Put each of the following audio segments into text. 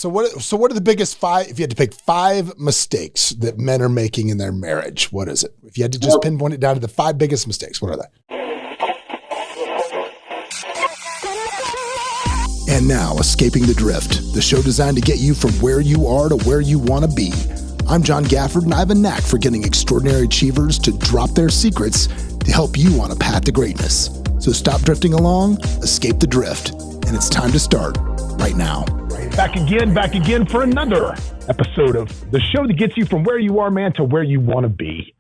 So what are the biggest five, if you had to pick five mistakes that men are making in their marriage, what is it? If you had to just pinpoint it down to the five biggest mistakes, what are they? And now, Escaping the Drift, the show designed to get you from where you are to where you want to be. I'm John Gafford, and I have a knack for getting extraordinary achievers to drop their secrets to help you on a path to greatness. So stop drifting along, escape the drift, and it's time to start right now. Back again for another episode of the show that gets you from where you are, man, to where you want to be.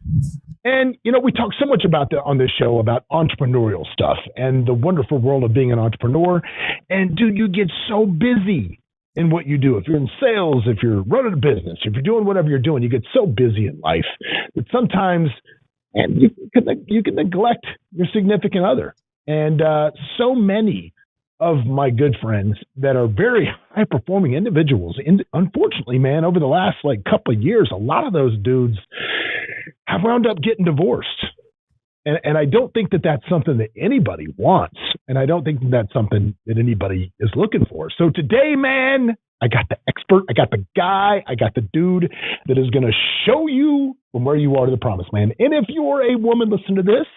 And, you know, we talk so much about on this show about entrepreneurial stuff and the wonderful world of being an entrepreneur. And, dude, you get so busy in what you do. If you're in sales, if you're running a business, if you're doing whatever you're doing, you get so busy in life that sometimes you can neglect your significant other. And so many of my good friends that are very high-performing individuals, unfortunately, man, over the last couple of years, a lot of those dudes have wound up getting divorced. And I don't think that that's something that anybody wants. And I don't think that that's something that anybody is looking for. So today, man, I got the expert, I got the guy, I got the dude that is going to show you from where you are to the promised land. And if you're a woman, listen to this.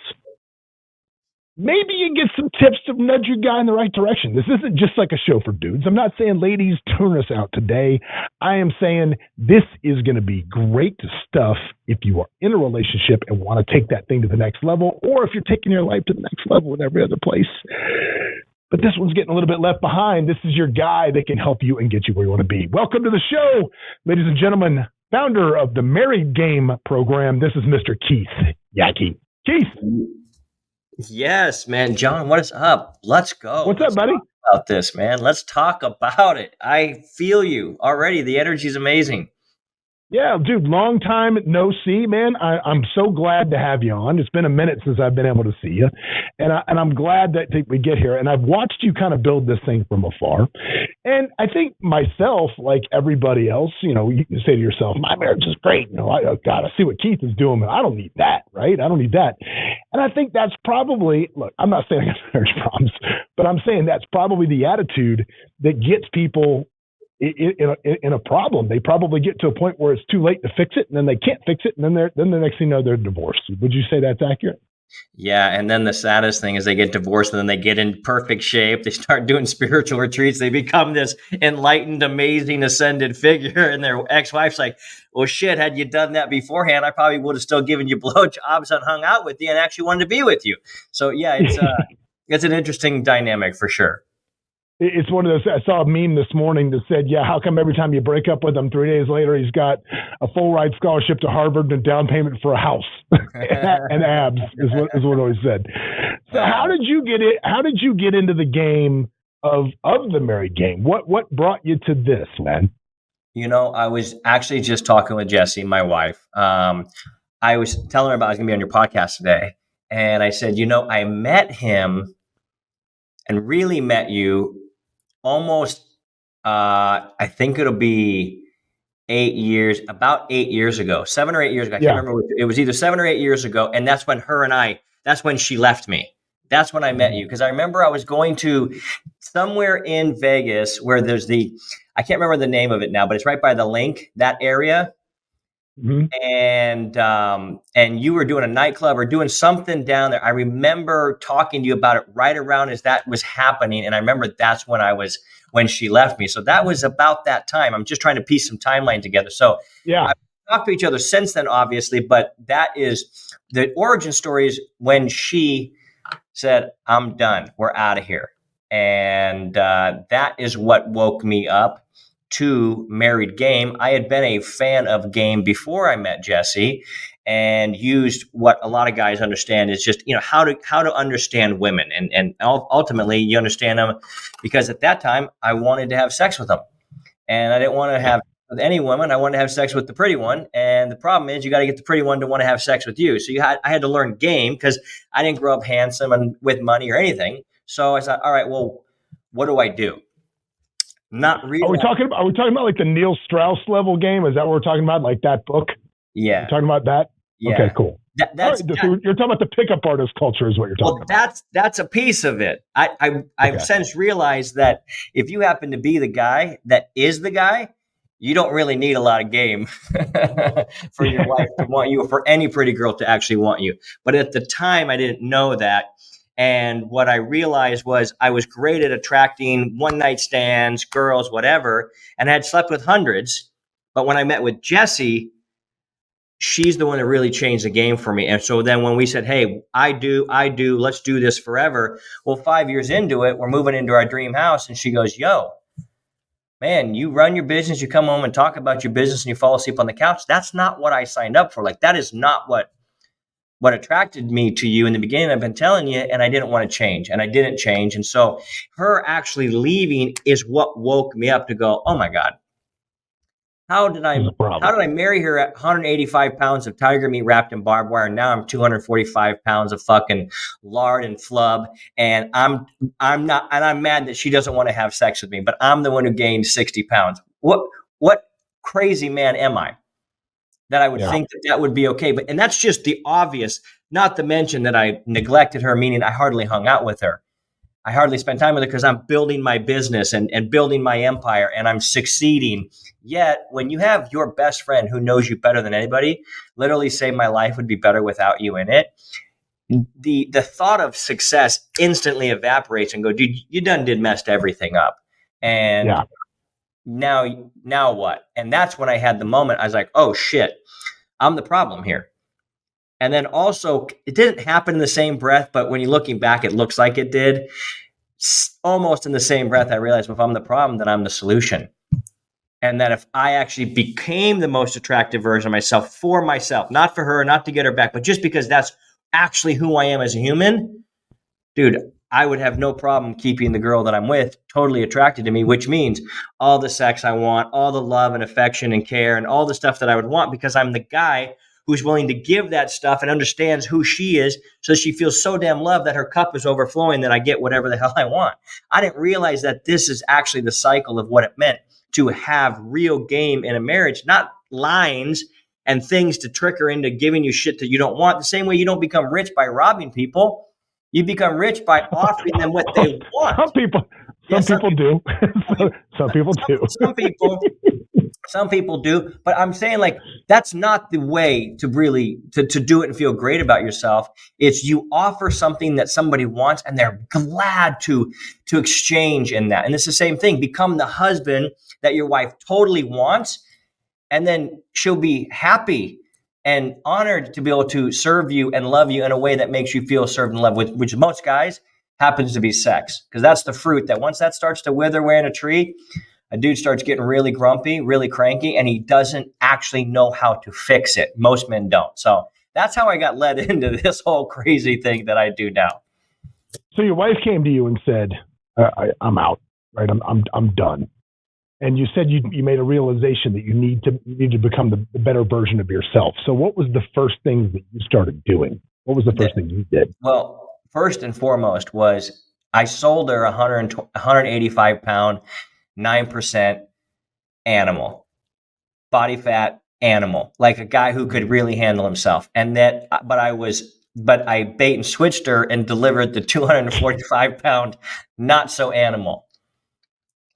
Maybe you get some tips to nudge your guy in the right direction. This isn't just like a show for dudes. I'm not saying ladies turn us out today. I am saying this is going to be great stuff if you are in a relationship and want to take that thing to the next level, or if you're taking your life to the next level in every other place. But this one's getting a little bit left behind. This is your guy that can help you and get you where you want to be. Welcome to the show, ladies and gentlemen, founder of the Married Game program. This is Mr. Keith Yackey. Keith. Yes, man. John, what is up? Let's go. What's up, buddy? Talk about this, man. Let's talk about it. I feel you already. The energy is amazing. Yeah, dude, long time no see, man. I'm so glad to have you on. It's been a minute since I've been able to see you. And I'm glad that we get here. And I've watched you kind of build this thing from afar. And I think myself, like everybody else, you know, you can say to yourself, my marriage is great. You know, I see what Keith is doing, but I don't need that, right? I don't need that. And I think that's probably, look, I'm not saying I got marriage problems, but I'm saying that's probably the attitude that gets people in a problem. They probably get to a point where it's too late to fix it, and then they can't fix it, and then the next thing you know, they're divorced. Would you say that's accurate? Yeah, and then the saddest thing is they get divorced, and then they get in perfect shape. They start doing spiritual retreats. They become this enlightened, amazing, ascended figure, and their ex-wife's like, well, shit, had you done that beforehand, I probably would have still given you blowjobs and hung out with you and actually wanted to be with you. So, yeah, it's an interesting dynamic for sure. It's one of those, I saw a meme this morning that said, yeah, how come every time you break up with him, 3 days later, he's got a full ride scholarship to Harvard and a down payment for a house and abs is what it always said. So how did you get it? How did you get into the game of the married game? What brought you to this, man? You know, I was actually just talking with Jessie, my wife. I was telling her about I was going to be on your podcast today. And I said, you know, I met him and really met you almost, I think it'll be about 8 years ago, 7 or 8 years ago. I can't remember. It was either 7 or 8 years ago. And that's when that's when she left me. That's when I met you. Because I remember I was going to somewhere in Vegas where there's I can't remember the name of it now, but it's right by the link, that area. Mm-hmm. And you were doing a nightclub or doing something down there. I remember talking to you about it right around as that was happening. And I remember that's when she left me. So that was about that time. I'm just trying to piece some timeline together. So yeah, I've talked to each other since then, obviously, but that is the origin story is when she said, I'm done. We're out of here. And that is what woke me up to Married Game. I had been a fan of Game before I met Jessie and used what a lot of guys understand is just, you know, how to understand women. And ultimately you understand them because at that time I wanted to have sex with them and I didn't want to have with any woman. I wanted to have sex with the pretty one. And the problem is you got to get the pretty one to want to have sex with you. So I had to learn Game because I didn't grow up handsome and with money or anything. So I thought, all right, well, what do I do? Not really. Are we talking about like the Neil Strauss level Game? Is that what we're talking about? Like that book? Yeah. We're talking about that? Yeah. Okay, cool. That's right, so you're talking about the pickup artist culture is what you're talking about. That's a piece of it. I've since realized that if you happen to be the guy that is the guy, you don't really need a lot of game for your wife to want you, or for any pretty girl to actually want you. But at the time, I didn't know that. And what I realized was I was great at attracting one night stands, girls, whatever, and I had slept with hundreds. But when I met with Jessie, she's the one that really changed the game for me. And so then when we said, hey, I do, let's do this forever. Well, 5 years into it, we're moving into our dream house. And she goes, yo, man, you run your business, you come home and talk about your business and you fall asleep on the couch. That's not what I signed up for. Like, that is not what attracted me to you in the beginning. I've been telling you, and I didn't want to change, and I didn't change. And so her actually leaving is what woke me up to go, oh my God, how did I marry her at 185 pounds of tiger meat wrapped in barbed wire? Now I'm 245 pounds of fucking lard and flub. And I'm mad that she doesn't want to have sex with me, but I'm the one who gained 60 pounds. What crazy man am I that I would think that would be okay? And that's just the obvious, not to mention that I neglected her, meaning I hardly hung out with her. I hardly spent time with her because I'm building my business and building my empire, and I'm succeeding. Yet when you have your best friend who knows you better than anybody, literally say my life would be better without you in it, the thought of success instantly evaporates and go, dude, you did messed everything up. And now what? And that's when I had the moment. I was like, oh shit, I'm the problem here. And then also, it didn't happen in the same breath, but when you're looking back, it looks like it did. Almost in the same breath, I realized, well, if I'm the problem, then I'm the solution. And that if I actually became the most attractive version of myself for myself, not for her, not to get her back, but just because that's actually who I am as a human, dude, I would have no problem keeping the girl that I'm with totally attracted to me, which means all the sex I want, all the love and affection and care and all the stuff that I would want, because I'm the guy who's willing to give that stuff and understands who she is, so she feels so damn loved that her cup is overflowing, that I get whatever the hell I want. I didn't realize that this is actually the cycle of what it meant to have real game in a marriage, not lines and things to trick her into giving you shit that you don't want. The same way you don't become rich by robbing people. You become rich by offering them what they want. Some people do. Some people do, but I'm saying, like, that's not the way to really to do it and feel great about yourself. It's you offer something that somebody wants and they're glad to exchange in that. And it's the same thing. Become the husband that your wife totally wants, and then she'll be happy and honored to be able to serve you and love you in a way that makes you feel served and loved, which most guys happens to be sex. Because that's the fruit that once that starts to wither away in a tree, a dude starts getting really grumpy, really cranky, and he doesn't actually know how to fix it. Most men don't. So that's how I got led into this whole crazy thing that I do now. So your wife came to you and said, I'm out, right? I'm done. And you said you made a realization that you need to become the better version of yourself. So what was the first thing that you started doing? What was the first thing you did? Well, first and foremost was I sold her 185 pound, 9% animal, body fat animal, like a guy who could really handle himself. And that, but I bait and switched her and delivered the 245 pound, not so animal.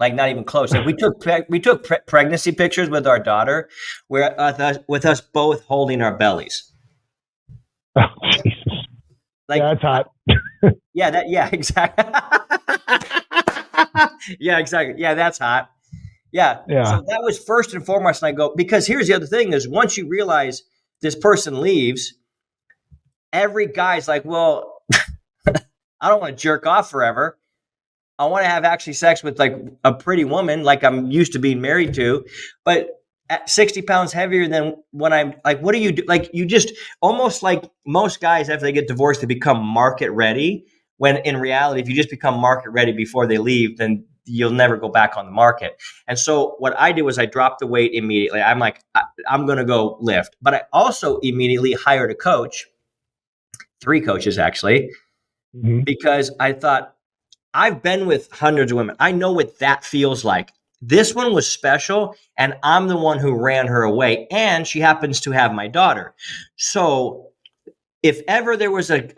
Like, not even close. Like, we took pregnancy pictures with our daughter, where with us both holding our bellies. Oh, Jesus! Like, yeah, that's hot. Exactly. Yeah, exactly. Yeah, that's hot. Yeah. So that was first and foremost. And I go, because here's the other thing: is once you realize this person leaves, every guy's like, well, I don't want to jerk off forever. I want to have actually sex with, like, a pretty woman, like I'm used to being married to, but at 60 pounds heavier than when I'm like, what do you do? Like, you just almost, like most guys, after they get divorced, they become market ready. When in reality, if you just become market ready before they leave, then you'll never go back on the market. And so what I did was I dropped the weight immediately. I'm like, I'm going to go lift. But I also immediately hired a coach, 3 coaches actually, because I thought, I've been with hundreds of women. I know what that feels like. This one was special, and I'm the one who ran her away, and she happens to have my daughter. So if ever there was an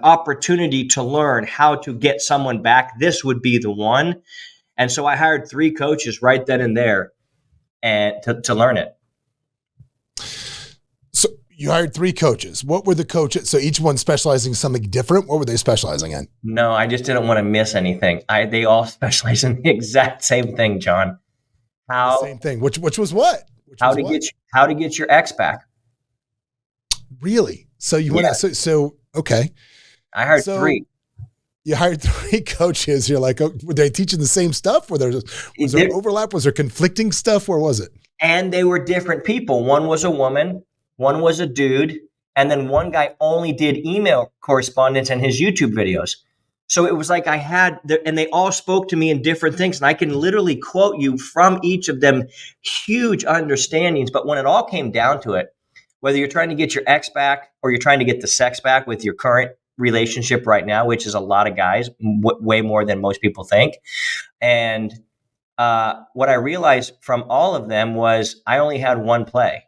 opportunity to learn how to get someone back, this would be the one. And so I hired 3 coaches right then and there and to learn it. So you hired 3 coaches. What were the coaches? So each one specializing in something different. What were they specializing in? No, I just didn't want to miss anything. They all specialize in the exact same thing, John. Same thing. Which was what? How to get your ex back. Really? So you went out, so okay. I hired 3. You hired 3 coaches. You're like, oh, were they teaching the same stuff? Was there overlap? Was there conflicting stuff? Where was it? And they were different people. One was a woman, one was a dude, and then one guy only did email correspondence and his YouTube videos. So it was like and they all spoke to me in different things. And I can literally quote you from each of them, huge understandings. But when it all came down to it, whether you're trying to get your ex back or you're trying to get the sex back with your current relationship right now, which is a lot of guys, way more than most people think. And what I realized from all of them was I only had one play.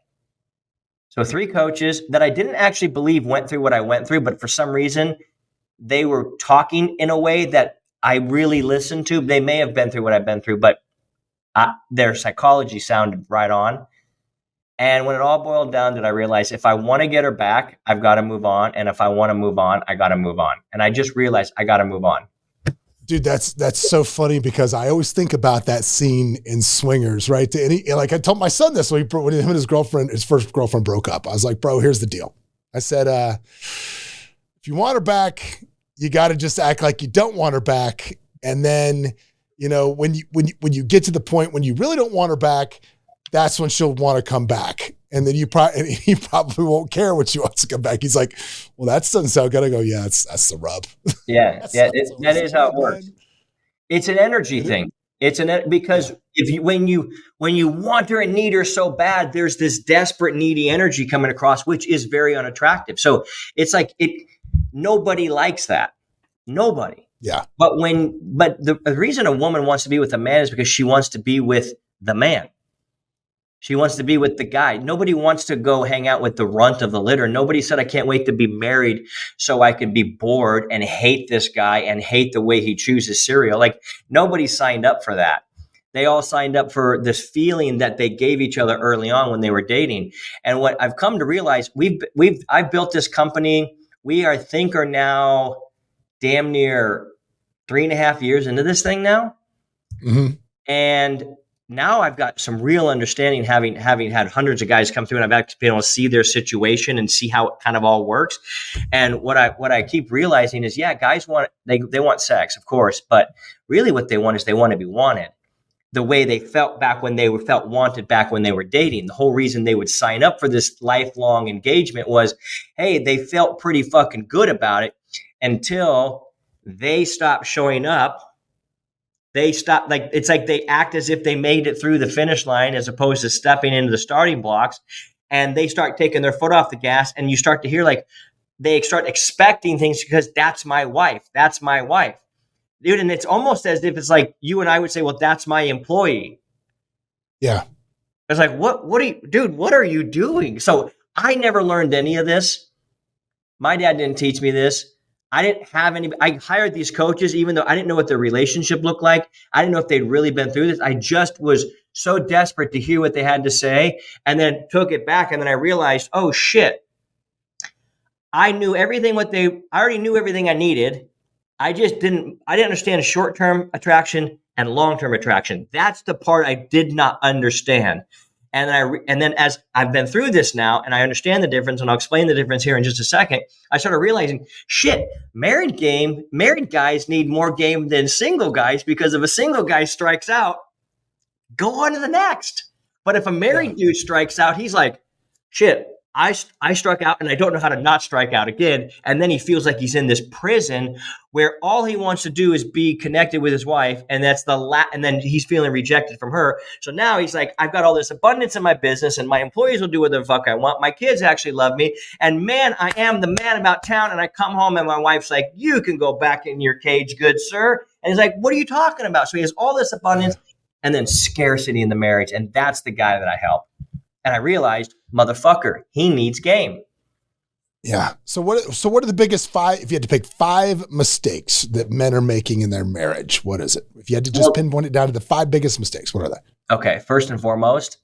So 3 coaches that I didn't actually believe went through what I went through, but for some reason, they were talking in a way that I really listened to. They may have been through what I've been through, but their psychology sounded right on. And when it all boiled down to it, I realized if I want to get her back, I've got to move on. And if I want to move on, I got to move on. And I just realized I got to move on. Dude, that's so funny because I always think about that scene in Swingers, right? Like I told my son this when him and his first girlfriend broke up. I was like, bro, here's the deal. I said, if you want her back, you got to just act like you don't want her back. And then, when you get to the point when you really don't want her back, that's when she'll want to come back. And then he probably won't care when she wants to come back. He's like, well, that doesn't sound good. I go, yeah, that's the rub. Yeah. That is how it works. Man. It's an energy thing. Because when you want her and need her so bad, there's this desperate, needy energy coming across, which is very unattractive. So it's like nobody likes that. Nobody. Yeah. But the reason a woman wants to be with a man is because she wants to be with the man. She wants to be with the guy. Nobody wants to go hang out with the runt of the litter. Nobody said, I can't wait to be married so I can be bored and hate this guy and hate the way he chooses cereal. Like nobody signed up for that. They all signed up for this feeling that they gave each other early on when they were dating. And what I've come to realize, I've built this company. We are now damn near 3.5 years into this thing now. Mm-hmm. And now I've got some real understanding, having had hundreds of guys come through, and I've actually been able to see their situation and see how it kind of all works. And what I keep realizing is, guys they want sex, of course, but really what they want is they want to be wanted. The way they felt back when they felt wanted back when they were dating. The whole reason they would sign up for this lifelong engagement was, hey, they felt pretty fucking good about it until they stopped showing up. They stop, it's like they act as if they made it through the finish line as opposed to stepping into the starting blocks, and they start taking their foot off the gas, and you start to hear they start expecting things because that's my wife. That's my wife. Dude, and it's almost as if it's like you and I would say, well, that's my employee. Yeah. It's like, what are you doing? So I never learned any of this. My dad didn't teach me this. I didn't have I hired these coaches, even though I didn't know what their relationship looked like. I didn't know if they'd really been through this. I just was so desperate to hear what they had to say, and then took it back. And then I realized, oh shit, I knew everything I already knew everything I needed. I didn't understand short-term attraction and long-term attraction. That's the part I did not understand. And then as I've been through this now and I understand the difference, and I'll explain the difference here in just a second, I started realizing, shit, married guys need more game than single guys, because if a single guy strikes out, go on to the next. But if a married dude strikes out, he's like, shit, I struck out and I don't know how to not strike out again. And then he feels like he's in this prison where all he wants to do is be connected with his wife. And that's and then he's feeling rejected from her. So now he's like, I've got all this abundance in my business and my employees will do whatever the fuck I want. My kids actually love me. And man, I am the man about town. And I come home and my wife's like, you can go back in your cage, good sir. And he's like, what are you talking about? So he has all this abundance and then scarcity in the marriage. And that's the guy that I help. And I realized, motherfucker, he needs game. Yeah. So what are the biggest 5, if you had to pick 5 mistakes that men are making in their marriage, what is it? If you had to just pinpoint it down to the 5 biggest mistakes, what are they? Okay. First and foremost,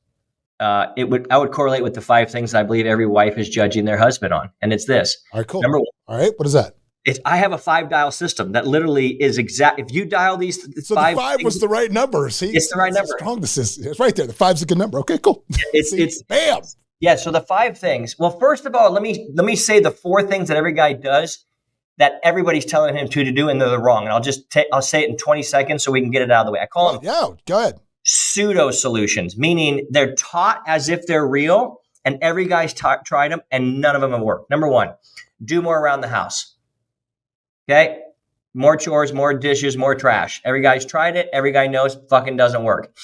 I would correlate with the 5 things I believe every wife is judging their husband on. And it's this. All right, cool. Number 1. All right. What is that? I have a 5-dial system that literally is exact. If you dial these so 5 the 5 was the right number. See, it's the right number. Strong. It's right there. The 5's a good number. Okay, cool. It's bam. Yeah. So the 5 things. Well, first of all, let me say the 4 things that every guy does that everybody's telling him to do, and they're wrong. And I'll say it in 20 seconds so we can get it out of the way. I call them go ahead. Pseudo solutions, meaning they're taught as if they're real, and every guy's tried them, and none of them have worked. Number 1, do more around the house. Okay, more chores, more dishes, more trash. Every guy's tried it. Every guy knows fucking doesn't work.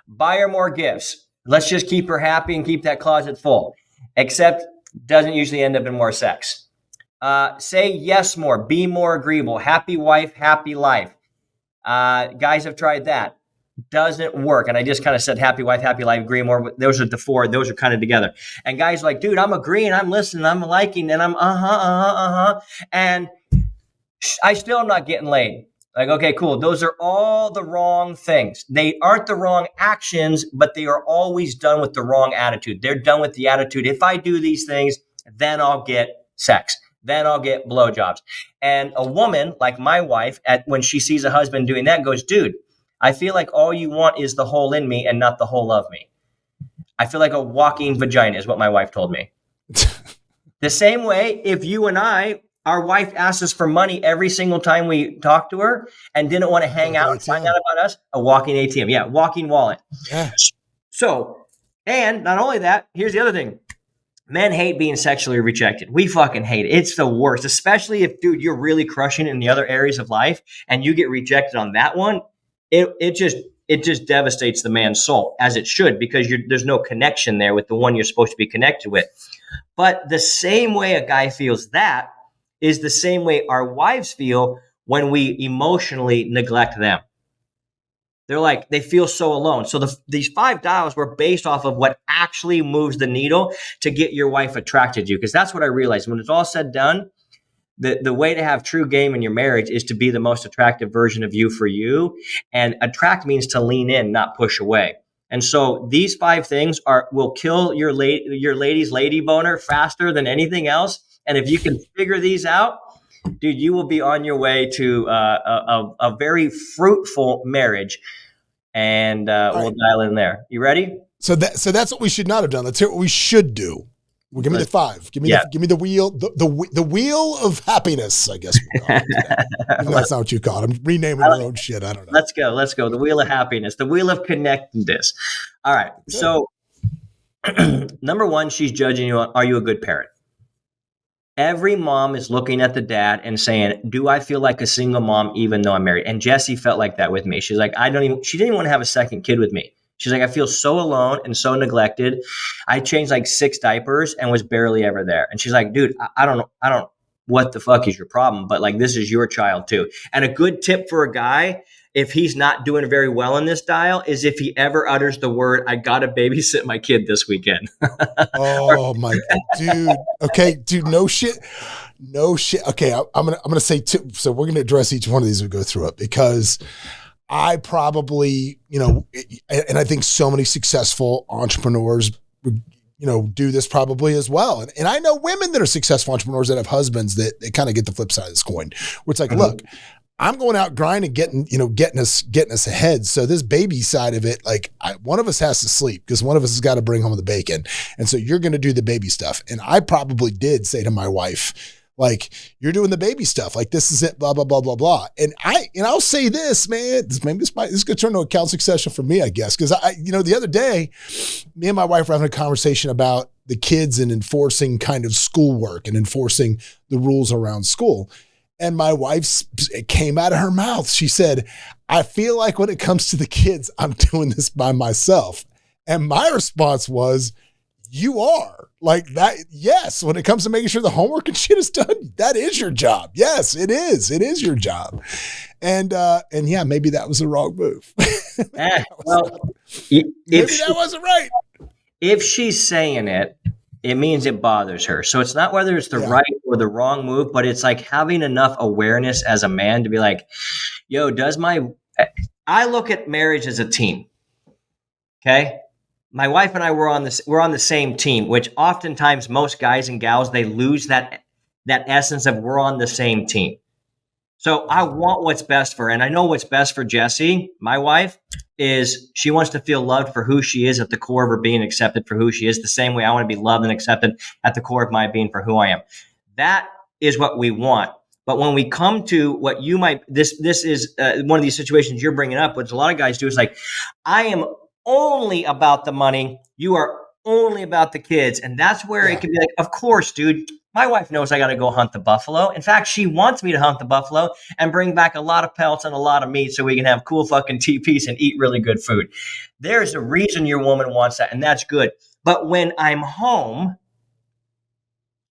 Buy her more gifts. Let's just keep her happy and keep that closet full. Except doesn't usually end up in more sex. Say yes more. Be more agreeable. Happy wife, happy life. Guys have tried that. Doesn't work. And I just kind of said happy wife, happy life, agree more. Those are the 4. Those are kind of together. And guys are like, dude, I'm agreeing, I'm listening, I'm liking, and I'm and I still am not getting laid. Like, okay, cool. Those are all the wrong things. They aren't the wrong actions, but they are always done with the wrong attitude. They're done with the attitude, if I do these things, then I'll get sex. Then I'll get blowjobs. And a woman like my wife, when she sees a husband doing that, goes, dude, I feel like all you want is the hole in me and not the whole of me. I feel like a walking vagina is what my wife told me. The same way, if you and our wife asks us for money every single time we talk to her and didn't want to hang out and find out about us, a walking ATM. Yeah, walking wallet. Yeah. So, and not only that, here's the other thing. Men hate being sexually rejected. We fucking hate it. It's the worst, especially if, dude, you're really crushing in the other areas of life and you get rejected on that one. It just devastates the man's soul, as it should, because there's no connection there with the one you're supposed to be connected with. But the same way a guy feels that is the same way our wives feel when we emotionally neglect them. They're like, they feel so alone. So these 5 dials were based off of what actually moves the needle to get your wife attracted to you. Because that's what I realized. When it's all said and done, the way to have true game in your marriage is to be the most attractive version of you for you. And attract means to lean in, not push away. And so these 5 things will kill your lady's lady boner faster than anything else. And if you can figure these out, dude, you will be on your way to a very fruitful marriage. And we'll dial in there. You ready? So that's what we should not have done. Let's hear what we should do. Well, give me the 5. Give me the wheel. The wheel of happiness, I guess we'll call it. That's not what you call it. I'm renaming our own shit. I don't know. Let's go. The wheel of happiness. The wheel of connectedness. All right. Good. So number 1, she's judging you on, are you a good parent? Every mom is looking at the dad and saying, do I feel like a single mom even though I'm married? And Jessie felt like that with me. She's like, she didn't even want to have a second kid with me. She's like, I feel so alone and so neglected. I changed like 6 diapers and was barely ever there. And she's like, dude, I don't know what the fuck is your problem, but like, this is your child too. And a good tip for a guy, if he's not doing very well in this dial, is if he ever utters the word, I gotta babysit my kid this weekend. Oh my dude. Okay, dude, no shit. Okay, I'm gonna say 2. So we're gonna address each one of these as we go through it, because I probably, and I think so many successful entrepreneurs, do this probably as well. And I know women that are successful entrepreneurs that have husbands that they kind of get the flip side of this coin, where it's like, look, I'm going out grinding, getting us ahead. So this baby side of it, like one of us has to sleep because one of us has got to bring home the bacon. And so you're going to do the baby stuff. And I probably did say to my wife, like, you're doing the baby stuff. Like, this is it, blah, blah, blah, blah, blah. And I'll say this, man, this is going to turn into a counseling session for me, I guess. Cause the other day, me and my wife were having a conversation about the kids and enforcing kind of schoolwork and enforcing the rules around school. And my wife, it came out of her mouth. She said, I feel like when it comes to the kids, I'm doing this by myself. And my response was, you are like that. Yes. When it comes to making sure the homework and shit is done, that is your job. Yes, it is. It is your job. And yeah, maybe that was the wrong move. Maybe that wasn't right. If she's saying it it means it bothers her. So it's not whether it's the right or the wrong move, but it's like having enough awareness as a man to be like, yo, I look at marriage as a team. Okay. My wife and I we're on the same team, which oftentimes most guys and gals, they lose that essence of we're on the same team. So I want what's best for her. And I know what's best for Jessie, my wife, is she wants to feel loved for who she is at the core of her being, accepted for who she is, the same way I want to be loved and accepted at the core of my being for who I am. That is what we want. But when we come to what you might, this is one of these situations you're bringing up, which a lot of guys do, is like, I am only about the money. You are only about the kids. And that's where it can be like, of course, dude, my wife knows I got to go hunt the buffalo. In fact, she wants me to hunt the buffalo and bring back a lot of pelts and a lot of meat so we can have cool fucking TPs and eat really good food. There's a reason your woman wants that, and that's good. But when I'm home,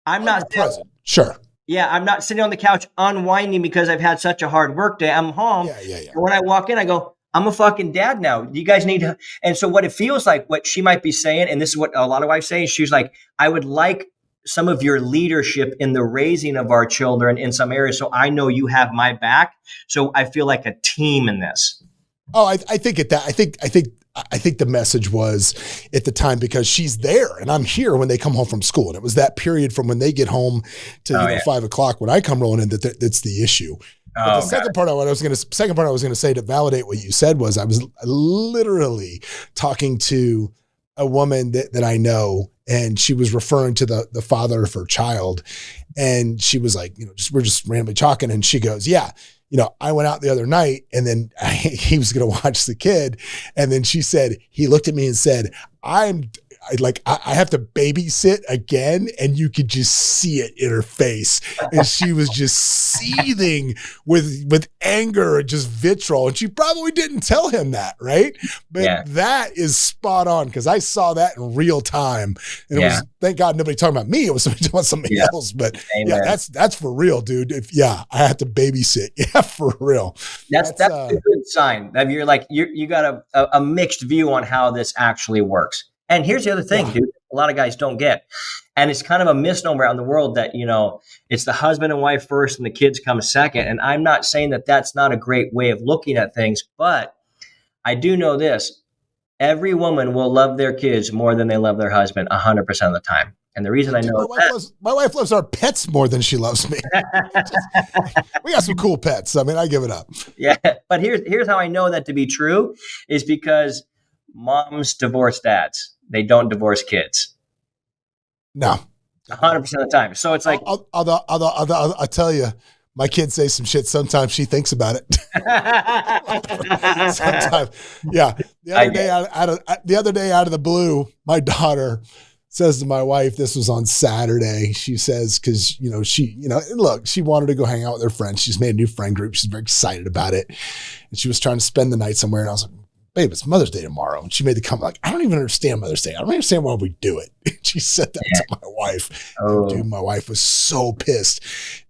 I'm not present. Sure. Yeah, I'm not sitting on the couch unwinding because I've had such a hard work day. I'm home. Yeah. And when I walk in, I go, I'm a fucking dad now. You guys need to. And so what it feels like, what she might be saying, and this is what a lot of wives say, she's like, I would like some of your leadership in the raising of our children in some areas. So I know you have my back. So I feel like a team in this. Oh, I think the message was at the time, because she's there and I'm here when they come home from school. And it was that period from when they get home to 5 o'clock when I come rolling in that's the issue. But the second part I was going to say to validate what you said was I was literally talking to a woman that I know, and she was referring to the father of her child. And she was like, we're just randomly talking. And she goes, yeah, I went out the other night and then he was going to watch the kid. And then she said, he looked at me and said, I have to babysit again. And you could just see it in her face. And she was just seething with anger and just vitriol. And she probably didn't tell him that, right? But that is spot on, because I saw that in real time. And it was, thank God nobody talking about me. It was somebody talking about somebody else. But that's for real, dude. I have to babysit. Yeah, for real. That's a good sign that you're like, you got a mixed view on how this actually works. And here's the other thing, dude, a lot of guys don't get. And it's kind of a misnomer out in the world that, it's the husband and wife first and the kids come second. And I'm not saying that that's not a great way of looking at things, but I do know this. Every woman will love their kids more than they love their husband 100% of the time. And the reason I know my wife loves our pets more than she loves me. We got some cool pets. I mean, I give it up. Yeah. But here's how I know that to be true is because moms divorce dads. They don't divorce kids. No. 100% of the time. So it's like, I'll tell you, my kids say some shit. Sometimes she thinks about it. Sometimes. Yeah. The other day out of the blue, my daughter says to my wife, this was on Saturday. She says, cause she wanted to go hang out with her friends. She's made a new friend group. She's very excited about it. And she was trying to spend the night somewhere. And I was like, babe, it's Mother's Day tomorrow. And she made the comment like, I don't even understand Mother's Day. I don't understand why we do it. And she said that to my wife. And dude, my wife was so pissed.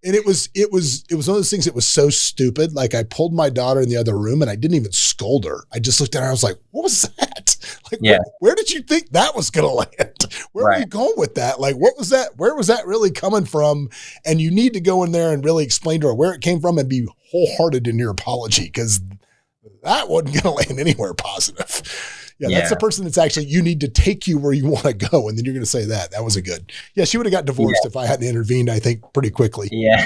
And it was one of those things that was so stupid. Like, I pulled my daughter in the other room and I didn't even scold her. I just looked at her and I was like, what was that? Like, where did you think that was going to land? Where were you going with that? Like, what was that? Where was that really coming from? And you need to go in there and really explain to her where it came from and be wholehearted in your apology, because that wasn't going to land anywhere positive. Yeah, that's the person that's actually, you need to take you where you want to go. And then you're going to say that wasn't good. Yeah, she would have got divorced if I hadn't intervened, I think, pretty quickly. Yeah.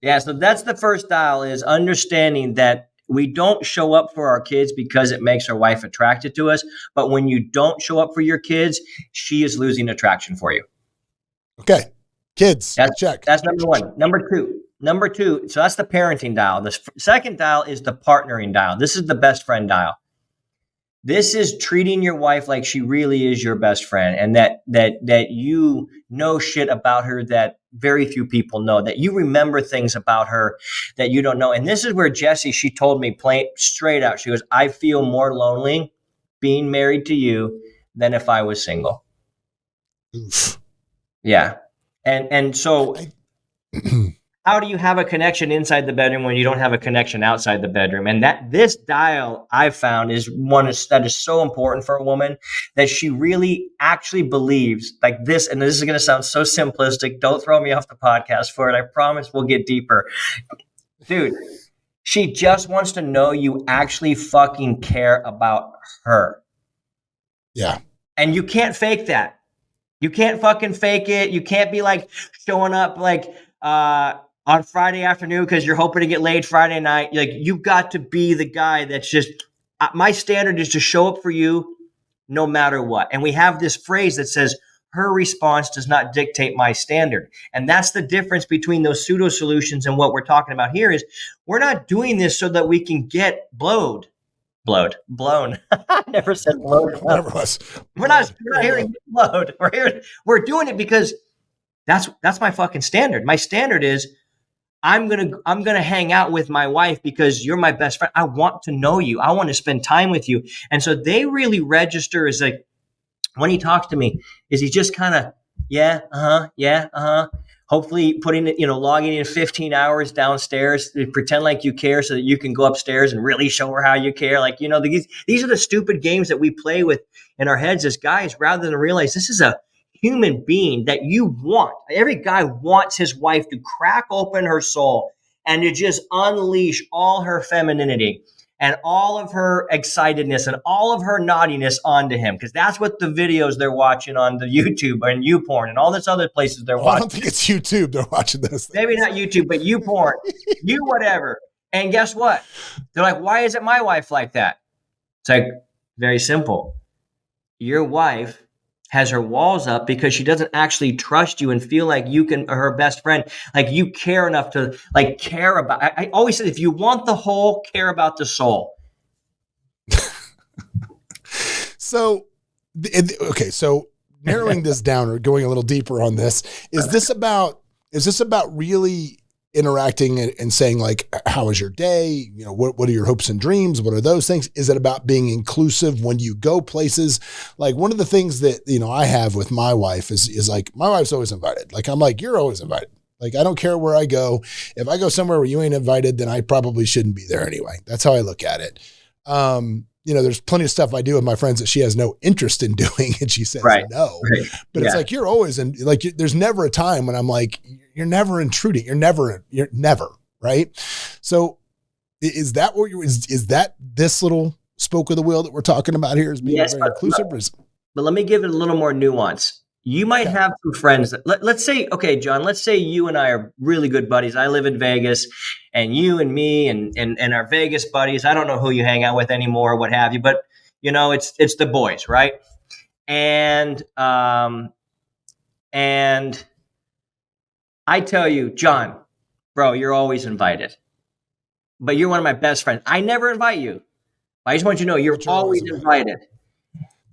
Yeah, so that's the first dial, is understanding that we don't show up for our kids because it makes our wife attracted to us. But when you don't show up for your kids, she is losing attraction for you. Okay. Kids, check. That's number one. Number two, so that's the parenting dial. The second dial is the partnering dial. This is the best friend dial. This is treating your wife like she really is your best friend, and that you know shit about her that very few people know, that you remember things about her that you don't know. And this is where Jessie, she told me plain straight out, she goes, I feel more lonely being married to you than if I was single. Oof. Yeah. And so how do you have a connection inside the bedroom when you don't have a connection outside the bedroom? And this dial I've found is that is so important for a woman, that she really actually believes like this. And this is going to sound so simplistic. Don't throw me off the podcast for it. I promise we'll get deeper. Dude, she just wants to know you actually fucking care about her. Yeah. And you can't fake that. You can't fucking fake it. You can't be like showing up like on Friday afternoon because you're hoping to get laid Friday night. Like, you've got to be the guy that's just, my standard is to show up for you no matter what. And we have this phrase that says, her response does not dictate my standard. And that's the difference between those pseudo solutions and what we're talking about here is we're not doing this so that we can get blown. I never said blown. Whatever it was. We're not hearing blown. We're doing it because that's my fucking standard. My standard is I'm gonna hang out with my wife because you're my best friend. I want to know you. I want to spend time with you. And so they really register as like, when he talks to me, is he just kind of, hopefully putting it, logging in 15 hours downstairs to pretend like you care so that you can go upstairs and really show her how you care. Like, these are the stupid games that we play with in our heads as guys, rather than realize this is a human being that you want. Every guy wants his wife to crack open her soul and to just unleash all her femininity and all of her excitedness and all of her naughtiness onto him. Because that's what the videos they're watching on the YouTube and YouPorn and all this other places they're watching. I don't think it's YouTube they're watching those things. Maybe not YouTube, but YouPorn, you whatever. And guess what? They're like, why isn't my wife like that? It's like, very simple. Your wife has her walls up because she doesn't actually trust you and feel like you can, her best friend, like you care enough to like care about. I always say, if you want the whole, care about the soul. So narrowing this down or going a little deeper on this, is this about really interacting and saying like, how was your day? What are your hopes and dreams? What are those things? Is it about being inclusive when you go places? Like, one of the things that, I have with my wife is like, my wife's always invited. Like, I'm like, you're always invited. Like, I don't care where I go. If I go somewhere where you ain't invited, then I probably shouldn't be there anyway. That's how I look at it. There's plenty of stuff I do with my friends that she has no interest in doing, and she says no. Right. But it's like, you're always in. Like, there's never a time when I'm like, you're never intruding. You're never right. So, is that what is that this little spoke of the wheel that we're talking about here is being very inclusive? But let me give it a little more nuance. You might have some friends that, let's say, okay, John, let's say you and I are really good buddies. I live in Vegas, and you and me and our Vegas buddies, I don't know who you hang out with anymore, what have you, but it's the boys, right? And I tell you, John, bro, you're always invited, but you're one of my best friends. I never invite you. I just want you to know you're always invited.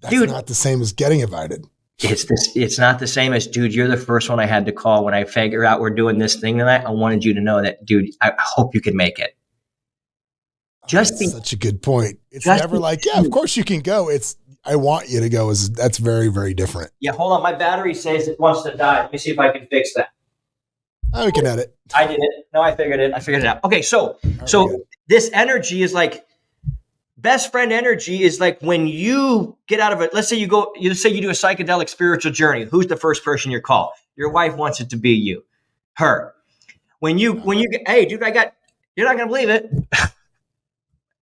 That's not the same as getting invited. It's not the same as, dude, you're the first one I had to call when I figure out we're doing this thing tonight. I wanted you to know that, dude, I hope you can make it. Such a good point. It's never like, yeah, of course you can go. It's, I want you to go. That's very, very different. Yeah, hold on. My battery says it wants to die. Let me see if I can fix that. Oh, we can edit. I did it. No, I figured it out. Okay, so this energy is like, best friend energy is like when you get out of it. Let's say you do a psychedelic spiritual journey. Who's the first person you call? Your wife wants it to be you, her. When you get, hey, dude, you're not going to believe it.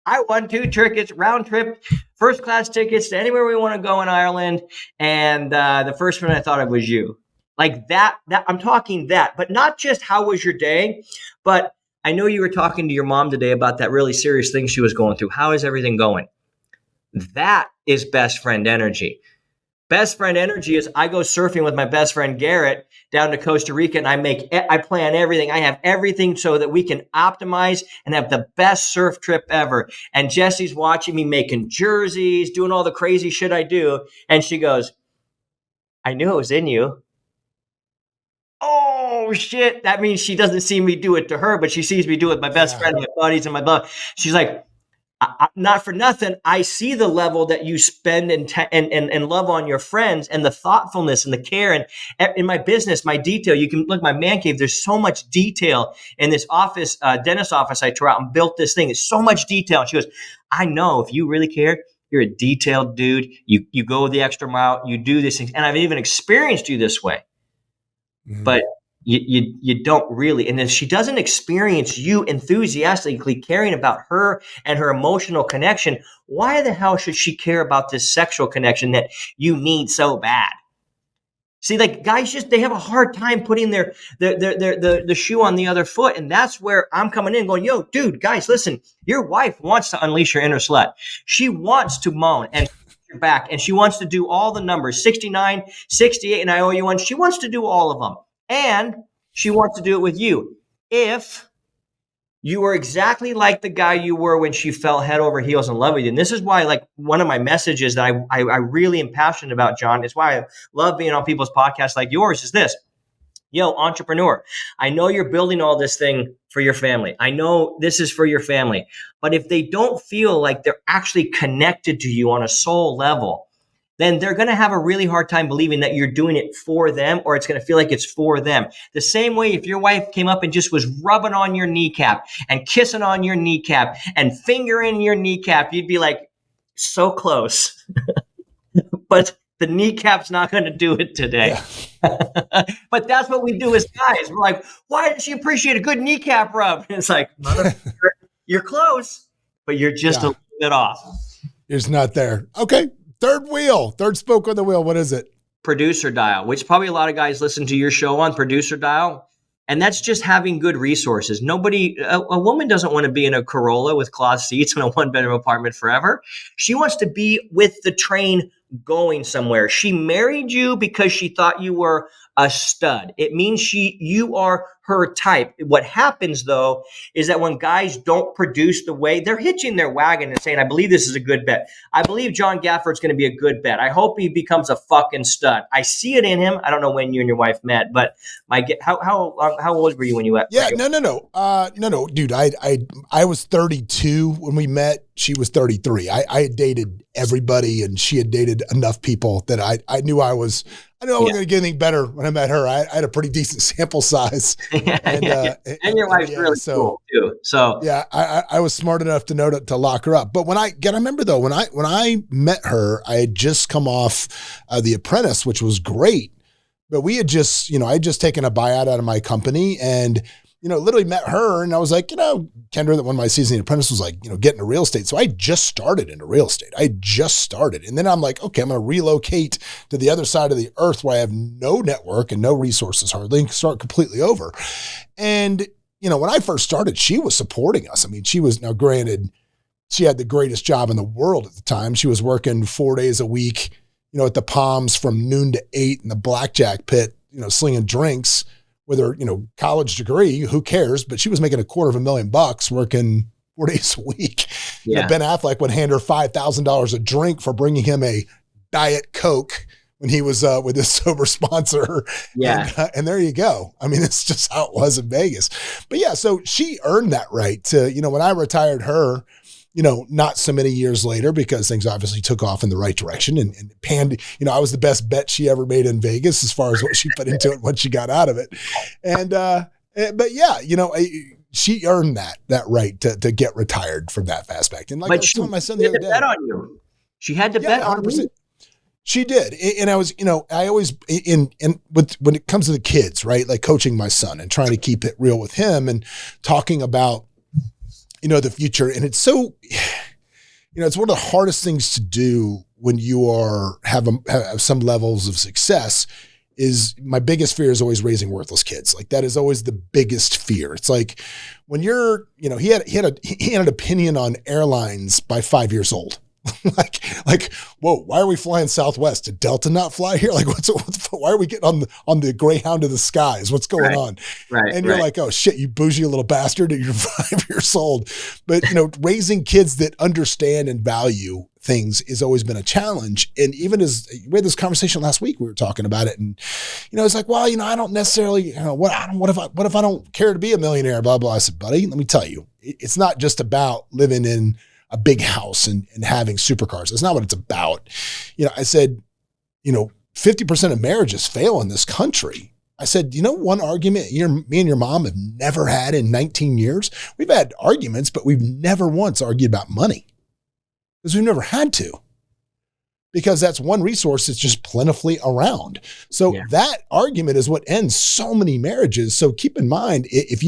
I won 2 tickets, round trip, first class tickets to anywhere we want to go in Ireland. And the first one I thought of was you. Like that I'm talking that, but not just how was your day, but I know you were talking to your mom today about that really serious thing she was going through. How is everything going? That is best friend energy. Best friend energy is I go surfing with my best friend Garrett down to Costa Rica, and I plan everything. I have everything so that we can optimize and have the best surf trip ever. And Jesse's watching me making jerseys, doing all the crazy shit I do. And she goes, I knew it was in you. Oh shit. That means she doesn't see me do it to her, but she sees me do it with my best friend, my buddies, and my love. She's like, not for nothing, I see the level that you spend and love on your friends, and the thoughtfulness and the care. And in my business, my detail, you can look at my man cave. There's so much detail in this office, dentist office I tore out and built this thing. It's so much detail. And she goes, I know if you really care, you're a detailed dude. You go the extra mile. You do these things. And I've even experienced you this way. Mm-hmm. But you don't really. And if she doesn't experience you enthusiastically caring about her and her emotional connection, why the hell should she care about this sexual connection that you need so bad? See, like guys they have a hard time putting the shoe on the other foot. And that's where I'm coming in going, yo, dude, guys, listen, your wife wants to unleash your inner slut. She wants to moan and your back, and she wants to do all the numbers, 69, 68, and I owe you one. She wants to do all of them. And she wants to do it with you. If you were exactly like the guy you were when she fell head over heels in love with you. And this is why, like, one of my messages that I really am passionate about, John, is why I love being on people's podcasts like yours, is this. Yo, entrepreneur, I know you're building all this thing for your family. I know this is for your family. But if they don't feel like they're actually connected to you on a soul level, then they're going to have a really hard time believing that you're doing it for them, or it's going to feel like it's for them. The same way if your wife came up and just was rubbing on your kneecap and kissing on your kneecap and fingering your kneecap, you'd be like, so close. But the kneecap's not going to do it today. Yeah. But that's what we do as guys. We're like, why did she appreciate a good kneecap rub? And it's like, you're close, but you're just a little bit off. It's not there. Okay. Third spoke on the wheel. What is it? Producer dial, which probably a lot of guys listen to your show on, producer dial. And that's just having good resources. A woman doesn't want to be in a Corolla with cloth seats in a 1-bedroom apartment forever. She wants to be with the train going somewhere. She married you because she thought you were a stud. It means you are her type. What happens though is that when guys don't produce the way, they're hitching their wagon and saying, I believe this is a good bet. I believe John Gafford's going to be a good bet. I hope he becomes a fucking stud. I see it in him. I don't know when you and your wife met, but how old were you when you met? Yeah, no, dude. I was 32 when we met. She was 33. I had dated everybody, and she had dated enough people that I knew I wasn't going to get anything better when I met her. I had a pretty decent sample size. And your wife's really cool too. So yeah, I was smart enough to know to lock her up. But when I remember though, when I met her, I had just come off The Apprentice, which was great. But we had just, I had just taken a buyout out of my company, and literally met her, and I was like, Kendra, that one of my season The Apprentice was like, get into real estate. So I just started into real estate. And then I'm like, okay, I'm going to relocate to the other side of the earth where I have no network and no resources hardly, and start completely over. And, when I first started, she was supporting us. I mean, she was, now granted, she had the greatest job in the world at the time. She was working 4 days a week, at the Palms from noon to 8 in the blackjack pit, slinging drinks. With her, college degree, who cares? But she was making $250,000 working 4 days a week. Yeah. Ben Affleck would hand her $5,000 a drink for bringing him a Diet Coke when he was with his sober sponsor. Yeah. And there you go. I mean, it's just how it was in Vegas. But yeah, so she earned that right to, when I retired her, not so many years later, because things obviously took off in the right direction and panned, I was the best bet she ever made in Vegas as far as what she put into it once she got out of it. And, but yeah, she earned that right to get retired from that aspect. And like I was telling my son the other day, bet on you. She had to bet on you. She did. And I was, I always, when it comes to the kids, right? Like coaching my son and trying to keep it real with him and talking about, the future. And it's so, it's one of the hardest things to do when you have some levels of success. Is my biggest fear is always raising worthless kids. Like that is always the biggest fear. It's like when you're, he had an opinion on airlines by 5 years old. like, whoa, why are we flying Southwest? Did Delta not fly here? Like, why are we getting on the Greyhound of the skies? What's going on? Right. And you're like, oh shit, you bougie little bastard. You're 5 years old. But raising kids that understand and value things has always been a challenge. And even as we had this conversation last week, we were talking about it, and it's like, well, I don't necessarily, what if I don't care to be a millionaire? Blah blah. I said, buddy, let me tell you, it's not just about living in a big house and having supercars. That's not what it's about. I said, 50% of marriages fail in this country. I said, one argument me and your mom have never had in 19 years? We've had arguments, but we've never once argued about money because we've never had to, because that's one resource that's just plentifully around. So that argument is what ends so many marriages. So keep in mind, if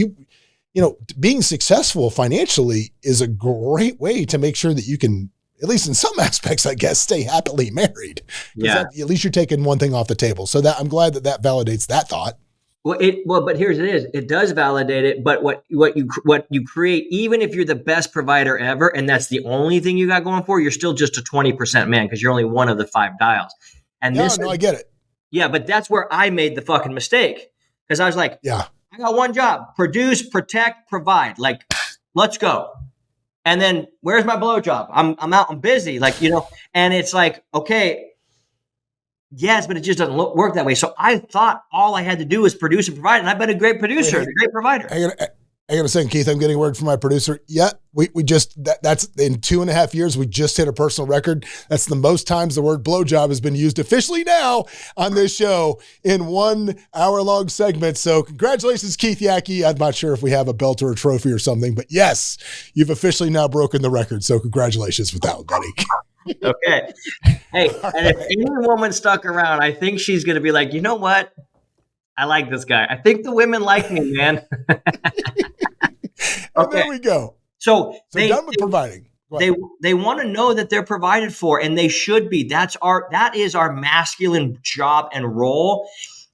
being successful financially is a great way to make sure that you can, at least in some aspects, I guess, stay happily married. Yeah. At least you're taking one thing off the table. So that I'm glad that validates that thought. But here's it is. It does validate it. But what you create, even if you're the best provider ever, and that's the only thing you got going for, you're still just a 20% man because you're only one of the 5 dials. And I get it. Yeah, but that's where I made the fucking mistake, because I was like, I got one job: produce, protect, provide. Like, let's go. And then where's my blowjob? I'm out. I'm busy. And it's like, okay, yes, but it just doesn't work that way. So I thought all I had to do was produce and provide, and I've been a great producer, a great provider. I got to say, Keith, I'm getting word from my producer. Yeah, we just, that's in 2.5 years, we just hit a personal record. That's the most times the word blowjob has been used officially now on this show in 1 hour-long segment. So congratulations, Keith Yackey. I'm not sure if we have a belt or a trophy or something, but yes, you've officially now broken the record. So congratulations with that one, buddy. Okay. Hey, and if any woman stuck around, I think she's going to be like, you know what? I like this guy. I think the women like me, man. Okay. There we go. So done with providing. They want to know that they're provided for, and they should be. That is our masculine job and role.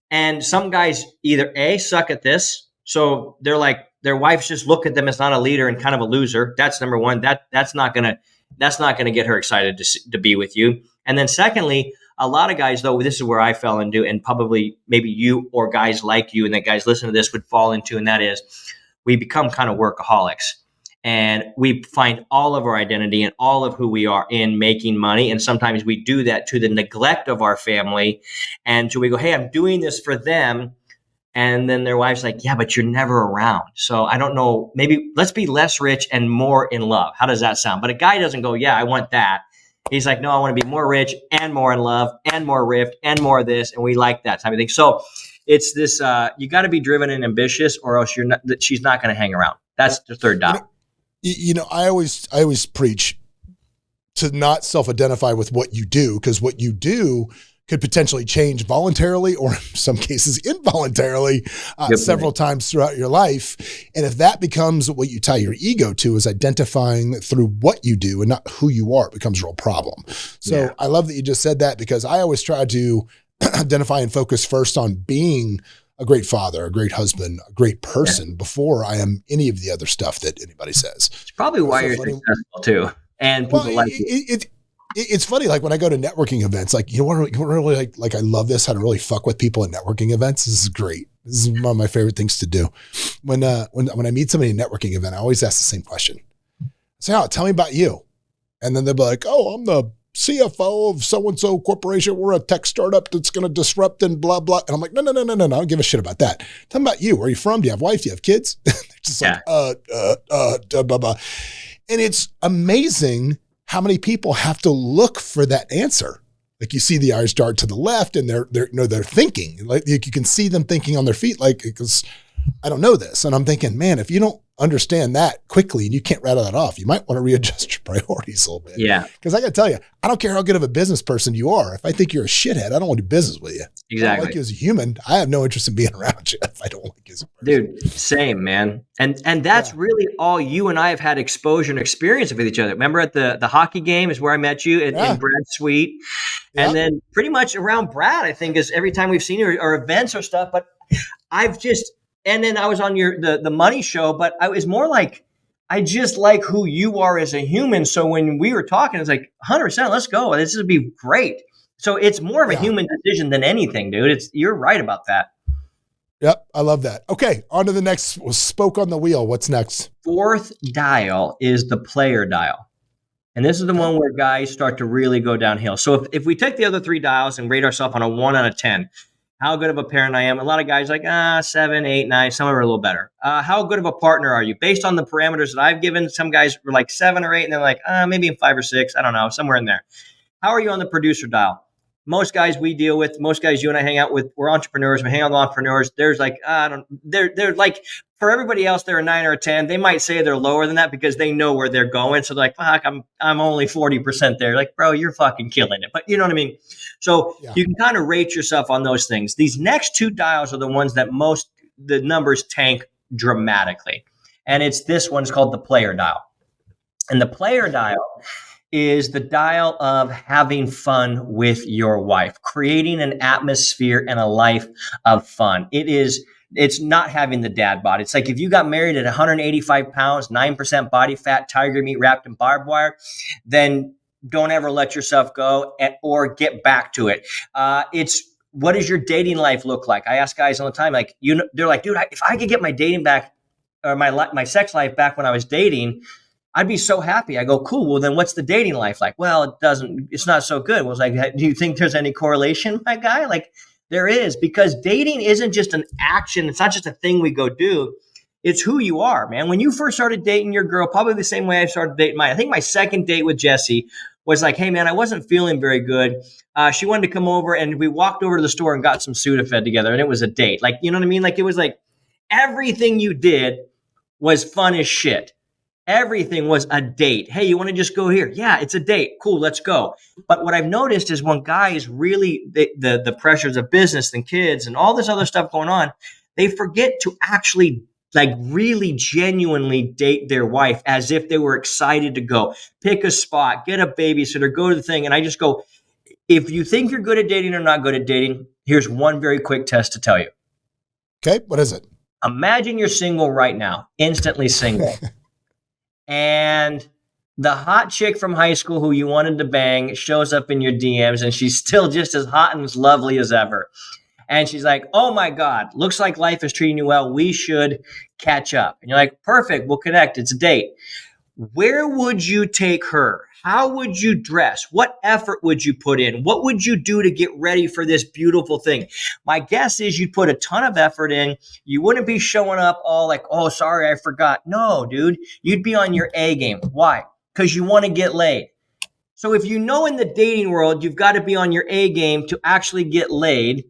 And some guys either suck at this, so they're like, their wives just look at them as not a leader and kind of a loser. That's number one. That's not gonna get her excited to be with you. And then secondly, a lot of guys, though, this is where I fell into, and probably maybe you or guys like you and that guys listen to this would fall into, and that is, we become kind of workaholics, and we find all of our identity and all of who we are in making money. And sometimes we do that to the neglect of our family. And so we go, hey, I'm doing this for them. And then their wife's like, yeah, but you're never around. So I don't know, maybe let's be less rich and more in love. How does that sound? But a guy doesn't go, yeah, I want that. He's like, no, I want to be more rich and more in love and more ripped and more of this. And we like that type of thing. So it's this, you got to be driven and ambitious, or else she's not going to hang around. That's the third dot. I always preach to not self-identify with what you do, because what you do could potentially change voluntarily, or in some cases involuntarily, several times throughout your life. And if that becomes what you tie your ego to, is identifying through what you do and not who you are, it becomes a real problem. So I love that you just said that, because I always try to identify and focus first on being a great father, a great husband, a great person before I am any of the other stuff that anybody says. It's probably why you're successful too. And people like it. It's funny, like when I go to networking events, like, you know what really like I love this, how to really fuck with people at networking events. This is great. This is one of my favorite things to do. When I meet somebody at a networking event, I always ask the same question. I say, oh, tell me about you. And then they'll be like, oh, I'm the CFO of so-and-so corporation. We're a tech startup that's going to disrupt and blah, blah. And I'm like, no, I don't give a shit about that. Tell me about you. Where are you from? Do you have a wife? Do you have kids? They're just like, blah, blah. And it's amazing how many people have to look for that answer. Like, you see the eyes dart to the left, and they're thinking, like, you can see them thinking on their feet, like, because I don't know this. And I'm thinking, man, if you don't understand that quickly and you can't rattle that off, you might want to readjust your priorities a little bit. Yeah. Because I got to tell you, I don't care how good of a business person you are. If I think you're a shithead, I don't want to do business with you. Exactly. I don't like you as a human. I have no interest in being around you if I don't like you as a person. Dude, same, man. And that's really all you and I have had exposure and experience with each other. Remember at the hockey game is where I met you in Brad's suite. And then pretty much around Brad, I think, is every time we've seen you or events or stuff. But and then I was on the money show, but I was more like, I just like who you are as a human. So when we were talking, it's like 100%, let's go. This would be great. So it's more of a human decision than anything, dude. You're right about that. Yep. I love that. Okay. On to the next spoke on the wheel. What's next? Fourth dial is the player dial. And this is the one where guys start to really go downhill. So if we take the other 3 dials and rate ourselves on a 1 out of 10, how good of a parent I am. A lot of guys like 7, 8, 9. Some are a little better. How good of a partner are you? Based on the parameters that I've given, some guys were like 7 or 8, and they're like maybe 5 or 6. I don't know, somewhere in there. How are you on the producer dial? Most guys we deal with, most guys you and I hang out with, we're entrepreneurs. We hang out with entrepreneurs. There's like they're like, for everybody else, they're a 9 or a 10. They might say they're lower than that because they know where they're going. So they're like, fuck, I'm only 40% there. Like, bro, you're fucking killing it. But you know what I mean? So you can kind of rate yourself on those things. These next 2 dials are the ones that the numbers tank dramatically. And it's this one's called the player dial. And the player dial is the dial of having fun with your wife, creating an atmosphere and a life of fun. It's not having the dad bod. It's like if you got married at 185 pounds, 9% body fat, tiger meat wrapped in barbed wire, then don't ever let yourself go or get back to it. It's what does your dating life look like? I ask guys all the time, like, they're like, dude, if I could get my dating back or my sex life back when I was dating, I'd be so happy. I go, cool. Well, then what's the dating life like? Well, it's not so good. Well, it's like, do you think there's any correlation, my guy? Like there is, because dating isn't just an action. It's not just a thing we go do. It's who you are, man. When you first started dating your girl, probably the same way I started dating mine. I think my second date with Jessie was like, hey man, I wasn't feeling very good. She wanted to come over and we walked over to the store and got some Sudafed together. And it was a date. Like, you know what I mean? Like it was like everything you did was fun as shit. Everything was a date. Hey, you want to just go here? Yeah, it's a date. Cool, let's go. But what I've noticed is when guys really, the pressures of business and kids and all this other stuff going on, they forget to actually like really genuinely date their wife as if they were excited to go. Pick a spot, get a babysitter, go to the thing. And I just go, if you think you're good at dating or not good at dating, here's one very quick test to tell you. Okay, what is it? Imagine you're single right now, instantly single. And the hot chick from high school who you wanted to bang shows up in your DMs and she's still just as hot and as lovely as ever. And she's like, oh my God, looks like life is treating you well. We should catch up. And you're like, perfect, we'll connect. It's a date. Where would you take her? How would you dress? What effort would you put in? What would you do to get ready for this beautiful thing? My guess is you'd put a ton of effort in. You wouldn't be showing up all like, oh, sorry, I forgot. No, dude, you'd be on your A game. Why? Because you want to get laid. So if you know in the dating world, you've got to be on your A game to actually get laid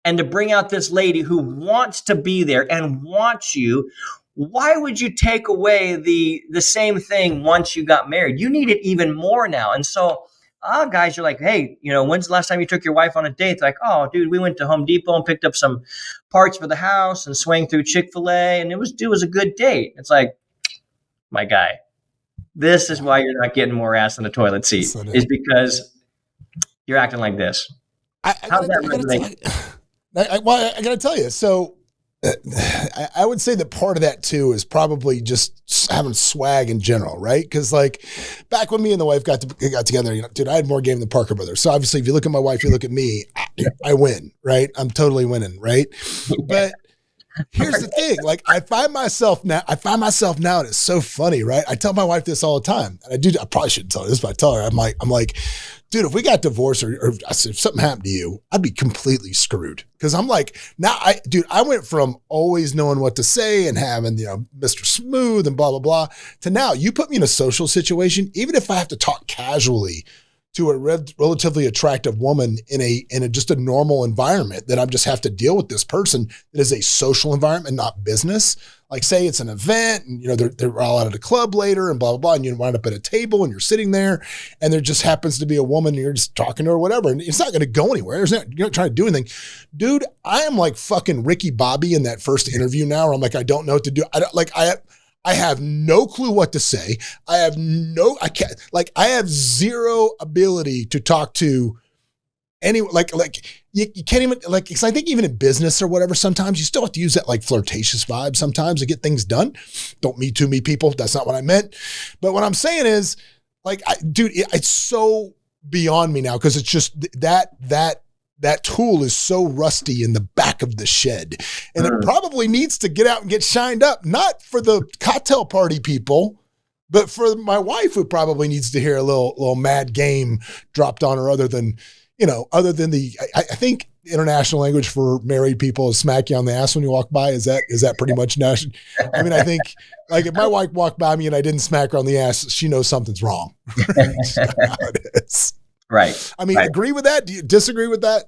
and to bring out this lady who wants to be there and wants you. Why would you take away the same thing once you got married? You need it even more now. And so guys are like, hey, when's the last time you took your wife on a date? They're like, oh, dude, we went to Home Depot and picked up some parts for the house and swang through Chick-fil-A. And it was a good date. It's like, my guy, this is why you're not getting more ass in the toilet seat is because you're acting like this. How's that resonate? I got to tell you, so I would say that part of that too is probably just having swag in general, right? Because like back when me and the wife got together, dude, I had more game than Parker Brothers. So obviously, if you look at my wife, you look at me, I win, right? I'm totally winning, right? But here's the thing: like I find myself now, and it's so funny, right? I tell my wife this all the time, and I probably shouldn't tell her this, but I tell her, I'm like, dude, if we got divorced or if something happened to you, I'd be completely screwed. Because I'm like, now I went from always knowing what to say and having, Mr. Smooth and blah, blah, blah, to now you put me in a social situation, even if I have to talk casually to a relatively attractive woman in a just a normal environment, that I just have to deal with this person that is a social environment, not business. Like say it's an event and they're all out at a club later and blah, blah, blah. And you wind up at a table and you're sitting there and there just happens to be a woman and you're just talking to her or whatever. And it's not going to go anywhere. You're not trying to do anything. Dude, I am like fucking Ricky Bobby in that first interview now where I'm like, I don't know what to do. I have no clue what to say. I have zero ability to talk to anyone. You can't even because I think even in business or whatever, sometimes you still have to use that like flirtatious vibe sometimes to get things done. Don't me too me people. That's not what I meant. But what I'm saying is like, dude, it's so beyond me now because it's just that tool is so rusty in the back of the shed. And it probably needs to get out and get shined up, not for the cocktail party people, but for my wife who probably needs to hear a little mad game dropped on her other than I think international language for married people is smack you on the ass when you walk by? Is that pretty much national? I mean, I think like if my wife walked by me and I didn't smack her on the ass, she knows something's wrong. That's how it is. Right. I mean, right. Agree with that? Do you disagree with that?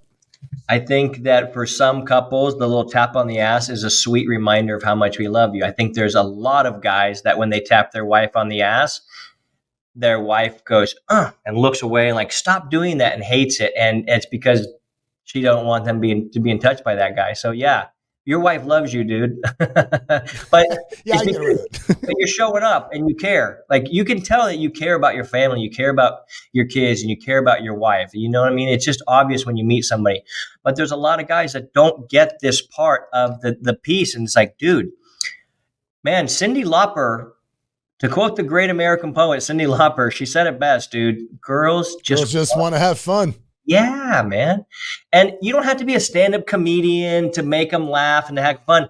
I think that for some couples, the little tap on the ass is a sweet reminder of how much we love you. I think there's a lot of guys that when they tap their wife on the ass, their wife goes, and looks away and like, stop doing that, and hates it. And it's because she don't want them to be in touch by that guy. So yeah, your wife loves you, dude. but yeah, I get it. but you're showing up and you care. Like you can tell that you care about your family, you care about your kids, and you care about your wife. You know what I mean? It's just obvious when you meet somebody. But there's a lot of guys that don't get this part of the piece. And it's like, dude, man, Cyndi Lauper, to quote the great American poet, Cyndi Lauper, she said it best, dude. Girls just want to have fun. Yeah, man. And you don't have to be a stand-up comedian to make them laugh and to have fun.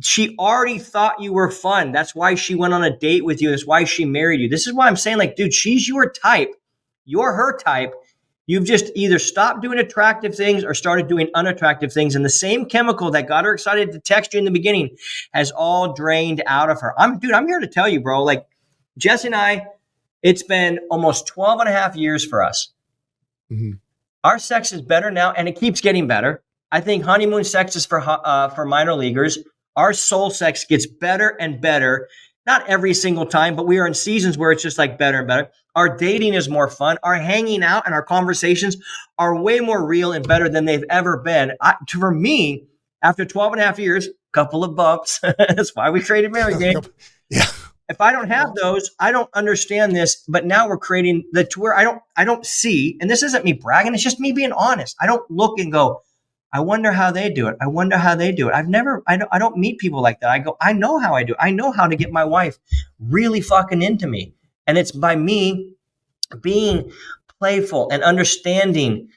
She already thought you were fun. That's why she went on a date with you. That's why she married you. This is why I'm saying, like, dude, she's your type. You're her type. You've just either stopped doing attractive things or started doing unattractive things. And the same chemical that got her excited to text you in the beginning has all drained out of her. I'm here to tell you, bro, like Jesse and I, it's been almost 12 and a half years for us. Mm-hmm. Our sex is better now, and it keeps getting better. I think honeymoon sex is for minor leaguers. Our soul sex gets better and better. Not every single time, but we are in seasons where it's just like better and better. Our dating is more fun. Our hanging out and our conversations are way more real and better than they've ever been. For me, after 12 and a half years, couple of bumps. That's why we created Married Game. Yeah. If I don't have those, I don't understand this. But now we're creating the tour. I don't see, and this isn't me bragging. It's just me being honest. I don't look and go, I wonder how they do it. I wonder how they do it. I don't meet people like that. I go, I know how I do it. I know how to get my wife really fucking into me. And it's by me being playful and understanding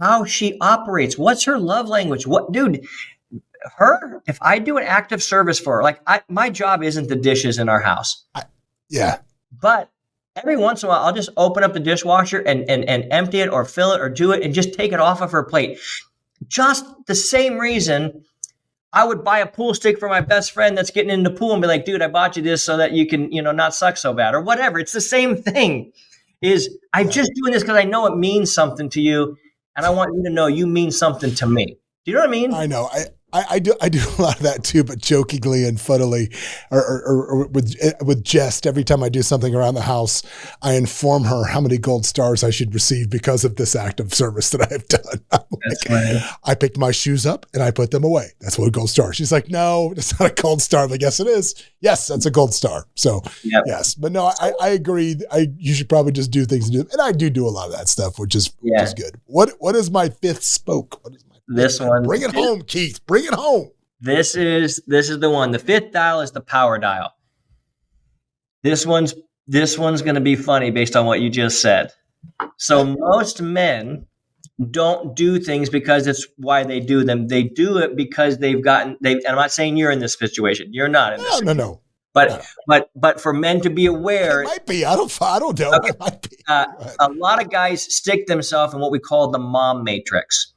how she operates. What's her love language? If I do an act of service for her, like my job isn't the dishes in our house. Yeah. But every once in a while, I'll just open up the dishwasher and empty it or fill it or do it and just take it off of her plate. Just the same reason I would buy a pool stick for my best friend that's getting into the pool and be like, dude, I bought you this so that you can, not suck so bad or whatever. It's the same thing. I'm just doing this because I know it means something to you. And I want you to know you mean something to me. Do you know what I mean? I know. I do a lot of that too, but jokingly and funnily or with jest. Every time I do something around the house, I inform her how many gold stars I should receive because of this act of service that I've done. I picked my shoes up and I put them away. That's what a gold star. She's like, no, it's not a gold star. I'm like, yes, it is. Yes, that's a gold star. So yes, but no, I agree. You should probably just do things and I do a lot of that stuff, which is good. What is my fifth spoke? This one. Bring it home, Keith. Bring it home. This is the one. The fifth dial is the power dial. This one's going to be funny based on what you just said. So most men don't do things because it's why they do them. They do it because and I'm not saying you're in this situation. You're not in this. No. But for men to be aware, it might be. I don't know. Okay. It might be. A lot of guys stick themselves in what we call the mom matrix.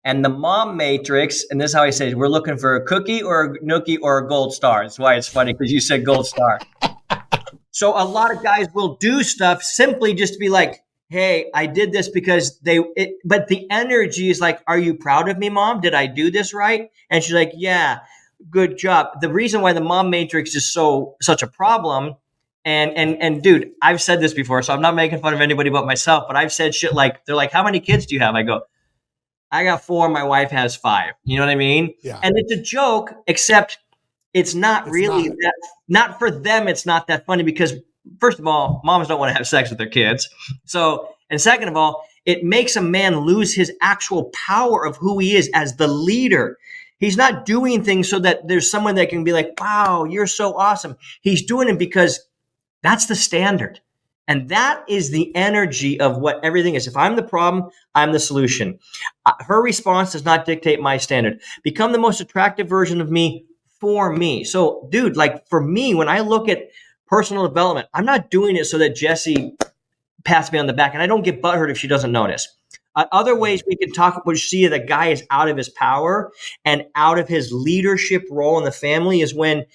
And the mom matrix, and this is how I say it, we're looking for a cookie or a nookie or a gold star. That's why it's funny because you said gold star. So a lot of guys will do stuff simply just to be like, hey, I did this because but the energy is like, are you proud of me, mom? Did I do this right? And she's like, yeah, good job. The reason why the mom matrix is such a problem, and dude, I've said this before, so I'm not making fun of anybody but myself, but I've said shit like, they're like, how many kids do you have? I go, I got 4. My wife has 5. You know what I mean? Yeah. And it's a joke, except it's not really not for them. It's not that funny because first of all, moms don't want to have sex with their kids. So, and second of all, it makes a man lose his actual power of who he is as the leader. He's not doing things so that there's someone that can be like, wow, you're so awesome. He's doing it because that's the standard. And that is the energy of what everything is. If I'm the problem, I'm the solution. Her response does not dictate my standard. Become the most attractive version of me for me. So, dude, like for me, when I look at personal development, I'm not doing it so that Jessie pats me on the back, and I don't get butthurt if she doesn't notice. Other ways we can talk about, see that guy is out of his power and out of his leadership role in the family is when,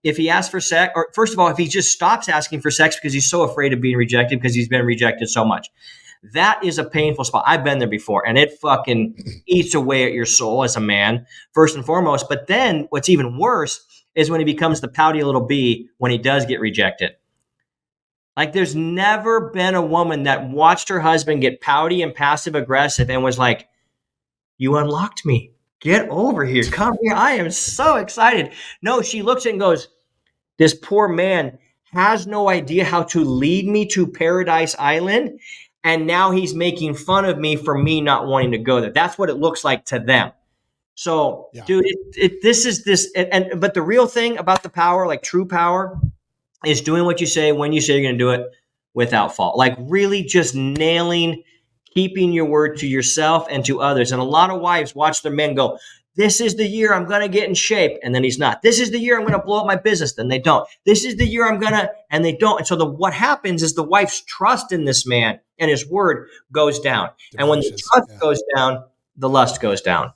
if he asks for sex, or first of all, if he just stops asking for sex because he's so afraid of being rejected because he's been rejected so much. That is a painful spot. I've been there before, and it fucking eats away at your soul as a man, first and foremost. But then what's even worse is when he becomes the pouty little bee when he does get rejected. Like, there's never been a woman that watched her husband get pouty and passive aggressive and was like, you unlocked me. Get over here. Come here. I am so excited. No, she looks at it and goes, this poor man has no idea how to lead me to Paradise Island. And now he's making fun of me for me not wanting to go there. That's what it looks like to them. So, dude, but the real thing about the power, like true power, is doing what you say when you say you're going to do it without fault. Like really just nailing, keeping your word to yourself and to others. And a lot of wives watch their men go, this is the year I'm going to get in shape. And then he's not. This is the year I'm going to blow up my business. Then they don't. This is the year I'm going to, and they don't. And so what happens is the wife's trust in this man and his word goes down. And when the trust goes down, the lust goes down.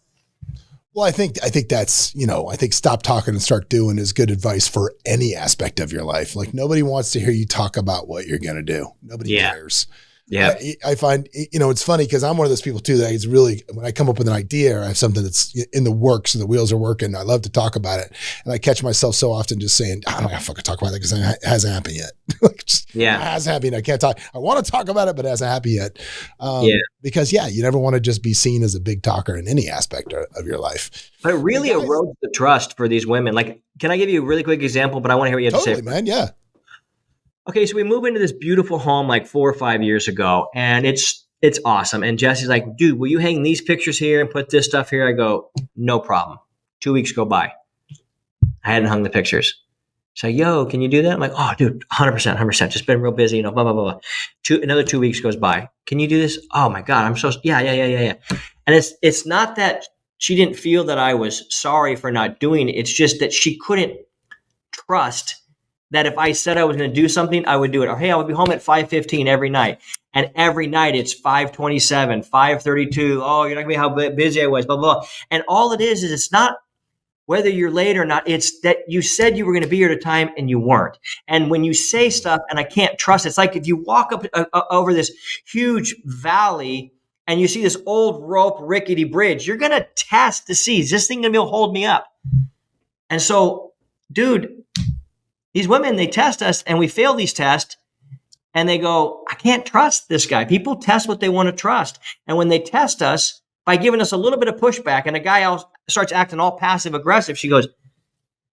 Well, I think that's, I think stop talking and start doing is good advice for any aspect of your life. Like nobody wants to hear you talk about what you're going to do. Nobody cares. Yeah. I find, it's funny because I'm one of those people too that it's really, when I come up with an idea or I have something that's in the works and the wheels are working, I love to talk about it. And I catch myself so often just saying, I don't have to fucking talk about it because it hasn't happened yet. It hasn't happened. I can't talk. I want to talk about it, but it hasn't happened yet. Because you never want to just be seen as a big talker in any aspect of your life. But it really erodes the trust for these women. Like, can I give you a really quick example? But I want to hear what you have to say. Totally, man. Yeah. Okay, so we move into this beautiful home like 4 or 5 years ago, and it's awesome. And Jesse's like, dude, will you hang these pictures here and put this stuff here? I go, no problem. 2 weeks go by. I hadn't hung the pictures. So, yo, can you do that? I'm like, oh, dude, 100%. Just been real busy, blah, blah, blah. Another 2 weeks goes by. Can you do this? Oh, my God, I'm so, yeah. And it's not that she didn't feel that I was sorry for not doing it. It's just that she couldn't trust that if I said I was going to do something, I would do it. Or, hey, I would be home at 5:15 every night. And every night it's 5:27, 5:32. Oh, you're not going to be how busy I was, blah, blah. And all it is it's not whether you're late or not. It's that you said you were going to be here at a time and you weren't. And when you say stuff and I can't trust, it's like if you walk up over this huge valley and you see this old rope rickety bridge, you're going to test to see, is this thing going to be able to hold me up? And so, dude, these women, they test us and we fail these tests and they go, I can't trust this guy. People test what they want to trust. And when they test us by giving us a little bit of pushback and a guy else starts acting all passive aggressive, she goes,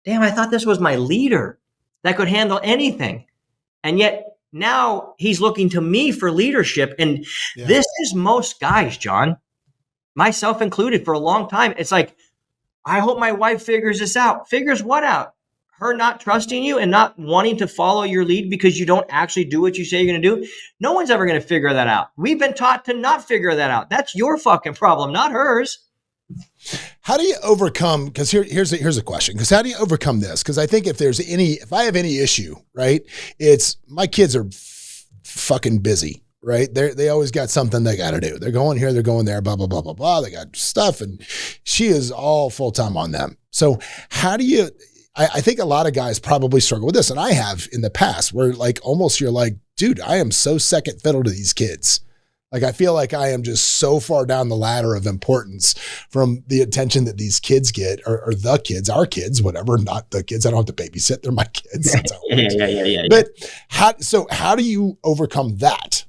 damn, I thought this was my leader that could handle anything. And yet now he's looking to me for leadership. And this is most guys, John, myself included, for a long time. It's like, I hope my wife figures this out. Figures what out? Her not trusting you and not wanting to follow your lead because you don't actually do what you say you're going to do. No one's ever going to figure that out. We've been taught to not figure that out. That's your fucking problem, not hers. How do you overcome, because here's a question, because how do you overcome this? Because I think if I have any issue, right, it's my kids are fucking busy, right? They always got something they got to do. They're going here, they're going there, blah, blah, blah, blah, blah. They got stuff and she is all full time on them. So how do you, I think a lot of guys probably struggle with this, and I have in the past, where like almost you're like, dude, I am so second fiddle to these kids. Like I feel like I am just so far down the ladder of importance from the attention that these kids get, or the kids, our kids, whatever, not the kids. I don't have to babysit; they're my kids. Yeah. But how do you overcome that?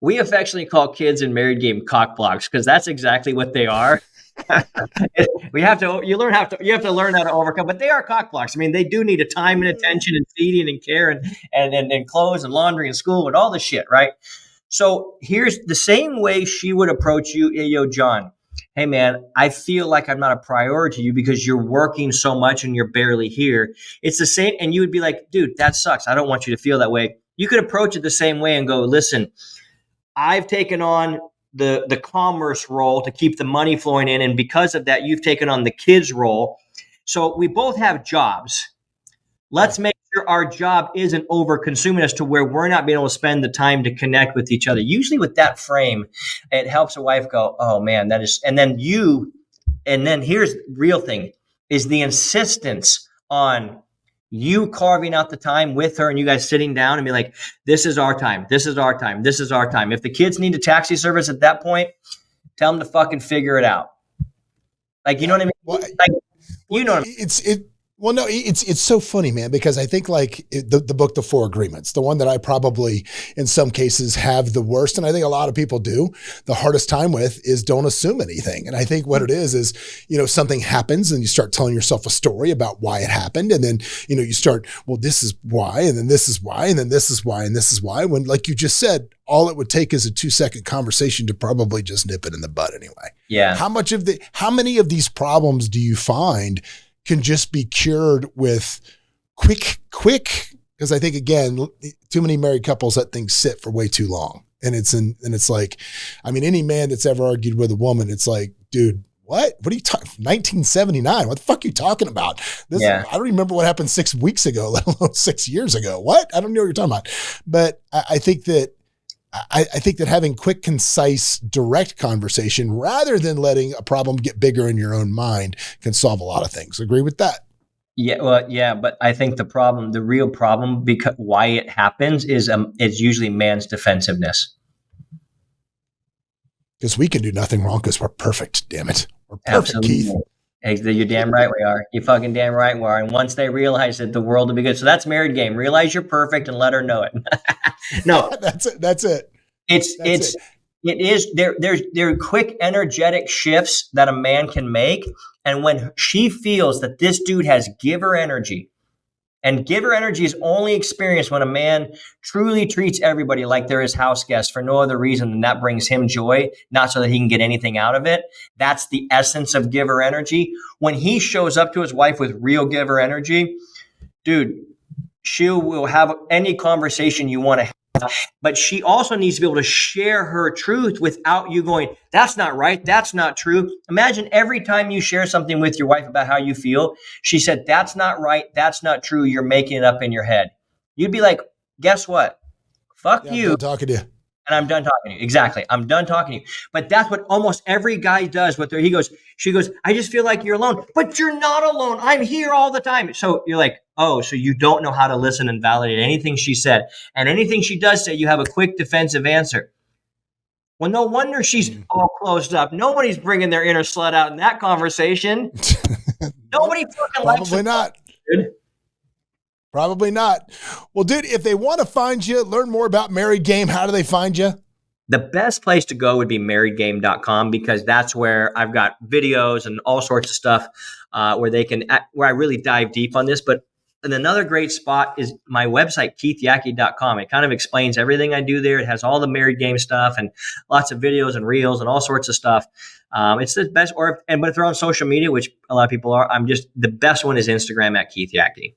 We affectionately call kids in married game cock blocks because that's exactly what they are. You have to learn how to overcome, but they are cock blocks. I mean, they do need a time and attention and feeding and care and clothes and laundry and school and all this shit, right? So here's the same way she would approach you. Hey, yo, John, hey man, I feel like I'm not a priority to you because you're working so much and you're barely here. It's the same. And you would be like, dude, that sucks. I don't want you to feel that way. You could approach it the same way and go, listen, I've taken on the commerce role to keep the money flowing in. And because of that, you've taken on the kids role. So we both have jobs. Let's make sure our job isn't over consuming us to where we're not being able to spend the time to connect with each other. Usually with that frame, it helps a wife go, oh man, that is, and then here's the real thing is the insistence on you carving out the time with her and you guys sitting down and be like, this is our time. This is our time. This is our time. If the kids need a taxi service at that point, tell them to fucking figure it out. Like, you know what I mean? Well, like, you know what I mean? Well, no, it's so funny, man, because I think like the book, The Four Agreements, the one that I probably in some cases have the worst, and I think a lot of people do, the hardest time with is don't assume anything. And I think what it is, something happens and you start telling yourself a story about why it happened. And then, you start, well, this is why, and then this is why, and then this is why, and this is why, when like you just said, all it would take is a 2-second conversation to probably just nip it in the bud anyway. Yeah. How many of these problems do you find can just be cured with quick, because I think, again, too many married couples let things sit for way too long. And it's like, I mean, any man that's ever argued with a woman, it's like, dude, what are you talking, 1979? What the fuck are you talking about? I don't remember what happened 6 weeks ago, let alone 6 years ago. What? I don't know what you're talking about. But I think that having quick, concise, direct conversation rather than letting a problem get bigger in your own mind can solve a lot of things. Agree with that? Yeah, well, yeah, but I think the real problem, because why it happens is usually man's defensiveness. Because we can do nothing wrong because we're perfect. Damn it, we're perfect, Absolutely. Keith. You're damn right we are. You fucking damn right we are. And once they realize that the world will be good, so that's married game. Realize you're perfect and let her know it. No, that's it. There are quick, energetic shifts that a man can make, and when she feels that this dude has giver energy, and giver energy is only experienced when a man truly treats everybody like they're his house guest for no other reason than that brings him joy, not so that he can get anything out of it. That's the essence of giver energy. When he shows up to his wife with real giver energy, dude, she will have any conversation you want to have. But she also needs to be able to share her truth without you going, that's not right. That's not true. Imagine every time you share something with your wife about how you feel, she said, that's not right. That's not true. You're making it up in your head. You'd be like, guess what? Fuck you. I'm done talking to you. And I'm done talking to you. Exactly. I'm done talking to you. But that's what almost every guy does with her. She goes, I just feel like you're alone, but you're not alone. I'm here all the time. So you're like, oh, so you don't know how to listen and validate anything she said. And anything she does say, you have a quick defensive answer. Well, no wonder she's all closed up. Nobody's bringing their inner slut out in that conversation. Nobody fucking likes Probably not. Dude. Probably not. Well, dude, if they want to find you, learn more about Married Game, how do they find you? The best place to go would be marriedgame.com, because that's where I've got videos and all sorts of stuff where I really dive deep on this. And another great spot is my website, keithyaki.com. It kind of explains everything I do there. It has all the Married Game stuff and lots of videos and reels and all sorts of stuff. It's the best. But if they're on social media, which a lot of people are, the best one is Instagram at Keith Yaki.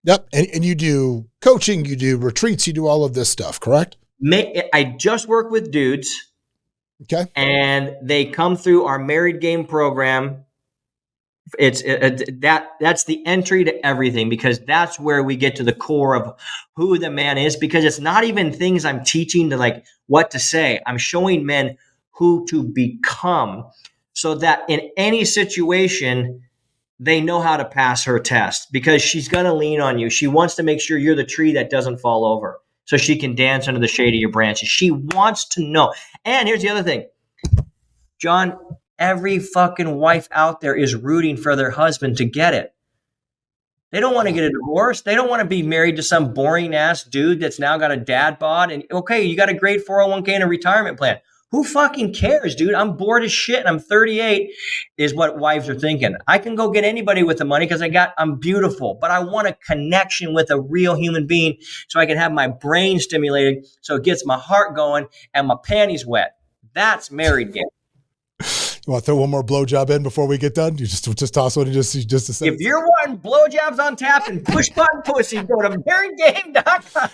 Yep. And you do coaching, you do retreats, you do all of this stuff, correct? I just work with dudes. Okay. And they come through our Married Game program. That's the entry to everything, because that's where we get to the core of who the man is, because it's not even things I'm teaching to like what to say. I'm showing men who to become so that in any situation, they know how to pass her test, because she's going to lean on you. She wants to make sure you're the tree that doesn't fall over so she can dance under the shade of your branches. She wants to know. And here's the other thing, John, every fucking wife out there is rooting for their husband to get it. They don't want to get a divorce. They don't want to be married to some boring ass dude that's now got a dad bod. And okay, you got a great 401k and a retirement plan. Who fucking cares, dude? I'm bored as shit and I'm 38 is what wives are thinking. I can go get anybody with the money because I'm beautiful, but I want a connection with a real human being so I can have my brain stimulated so it gets my heart going and my panties wet. That's Married Game. You want to throw one more blowjob in before we get done? You just toss one and just a second. If you're wanting blowjobs on tap and push button pussy, go to maringame.com.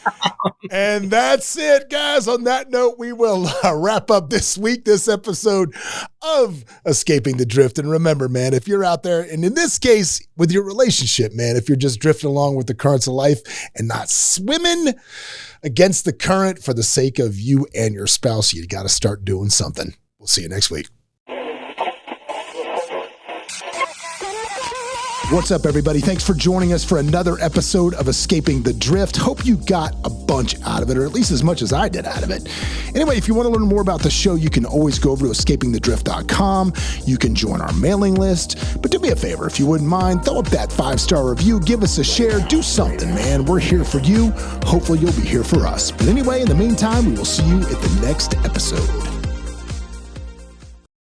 And that's it, guys. On that note, we will wrap up this episode of Escaping the Drift. And remember, man, if you're out there, and in this case, with your relationship, man, if you're just drifting along with the currents of life and not swimming against the current for the sake of you and your spouse, you got to start doing something. We'll see you next week. What's up, everybody? Thanks for joining us for another episode of Escaping the Drift. Hope you got a bunch out of it, or at least as much as I did out of it. Anyway, if you want to learn more about the show, you can always go over to escapingthedrift.com. You can join our mailing list. But do me a favor, if you wouldn't mind, throw up that 5-star review, give us a share, do something, man. We're here for you. Hopefully you'll be here for us. But anyway, in the meantime, we will see you at the next episode.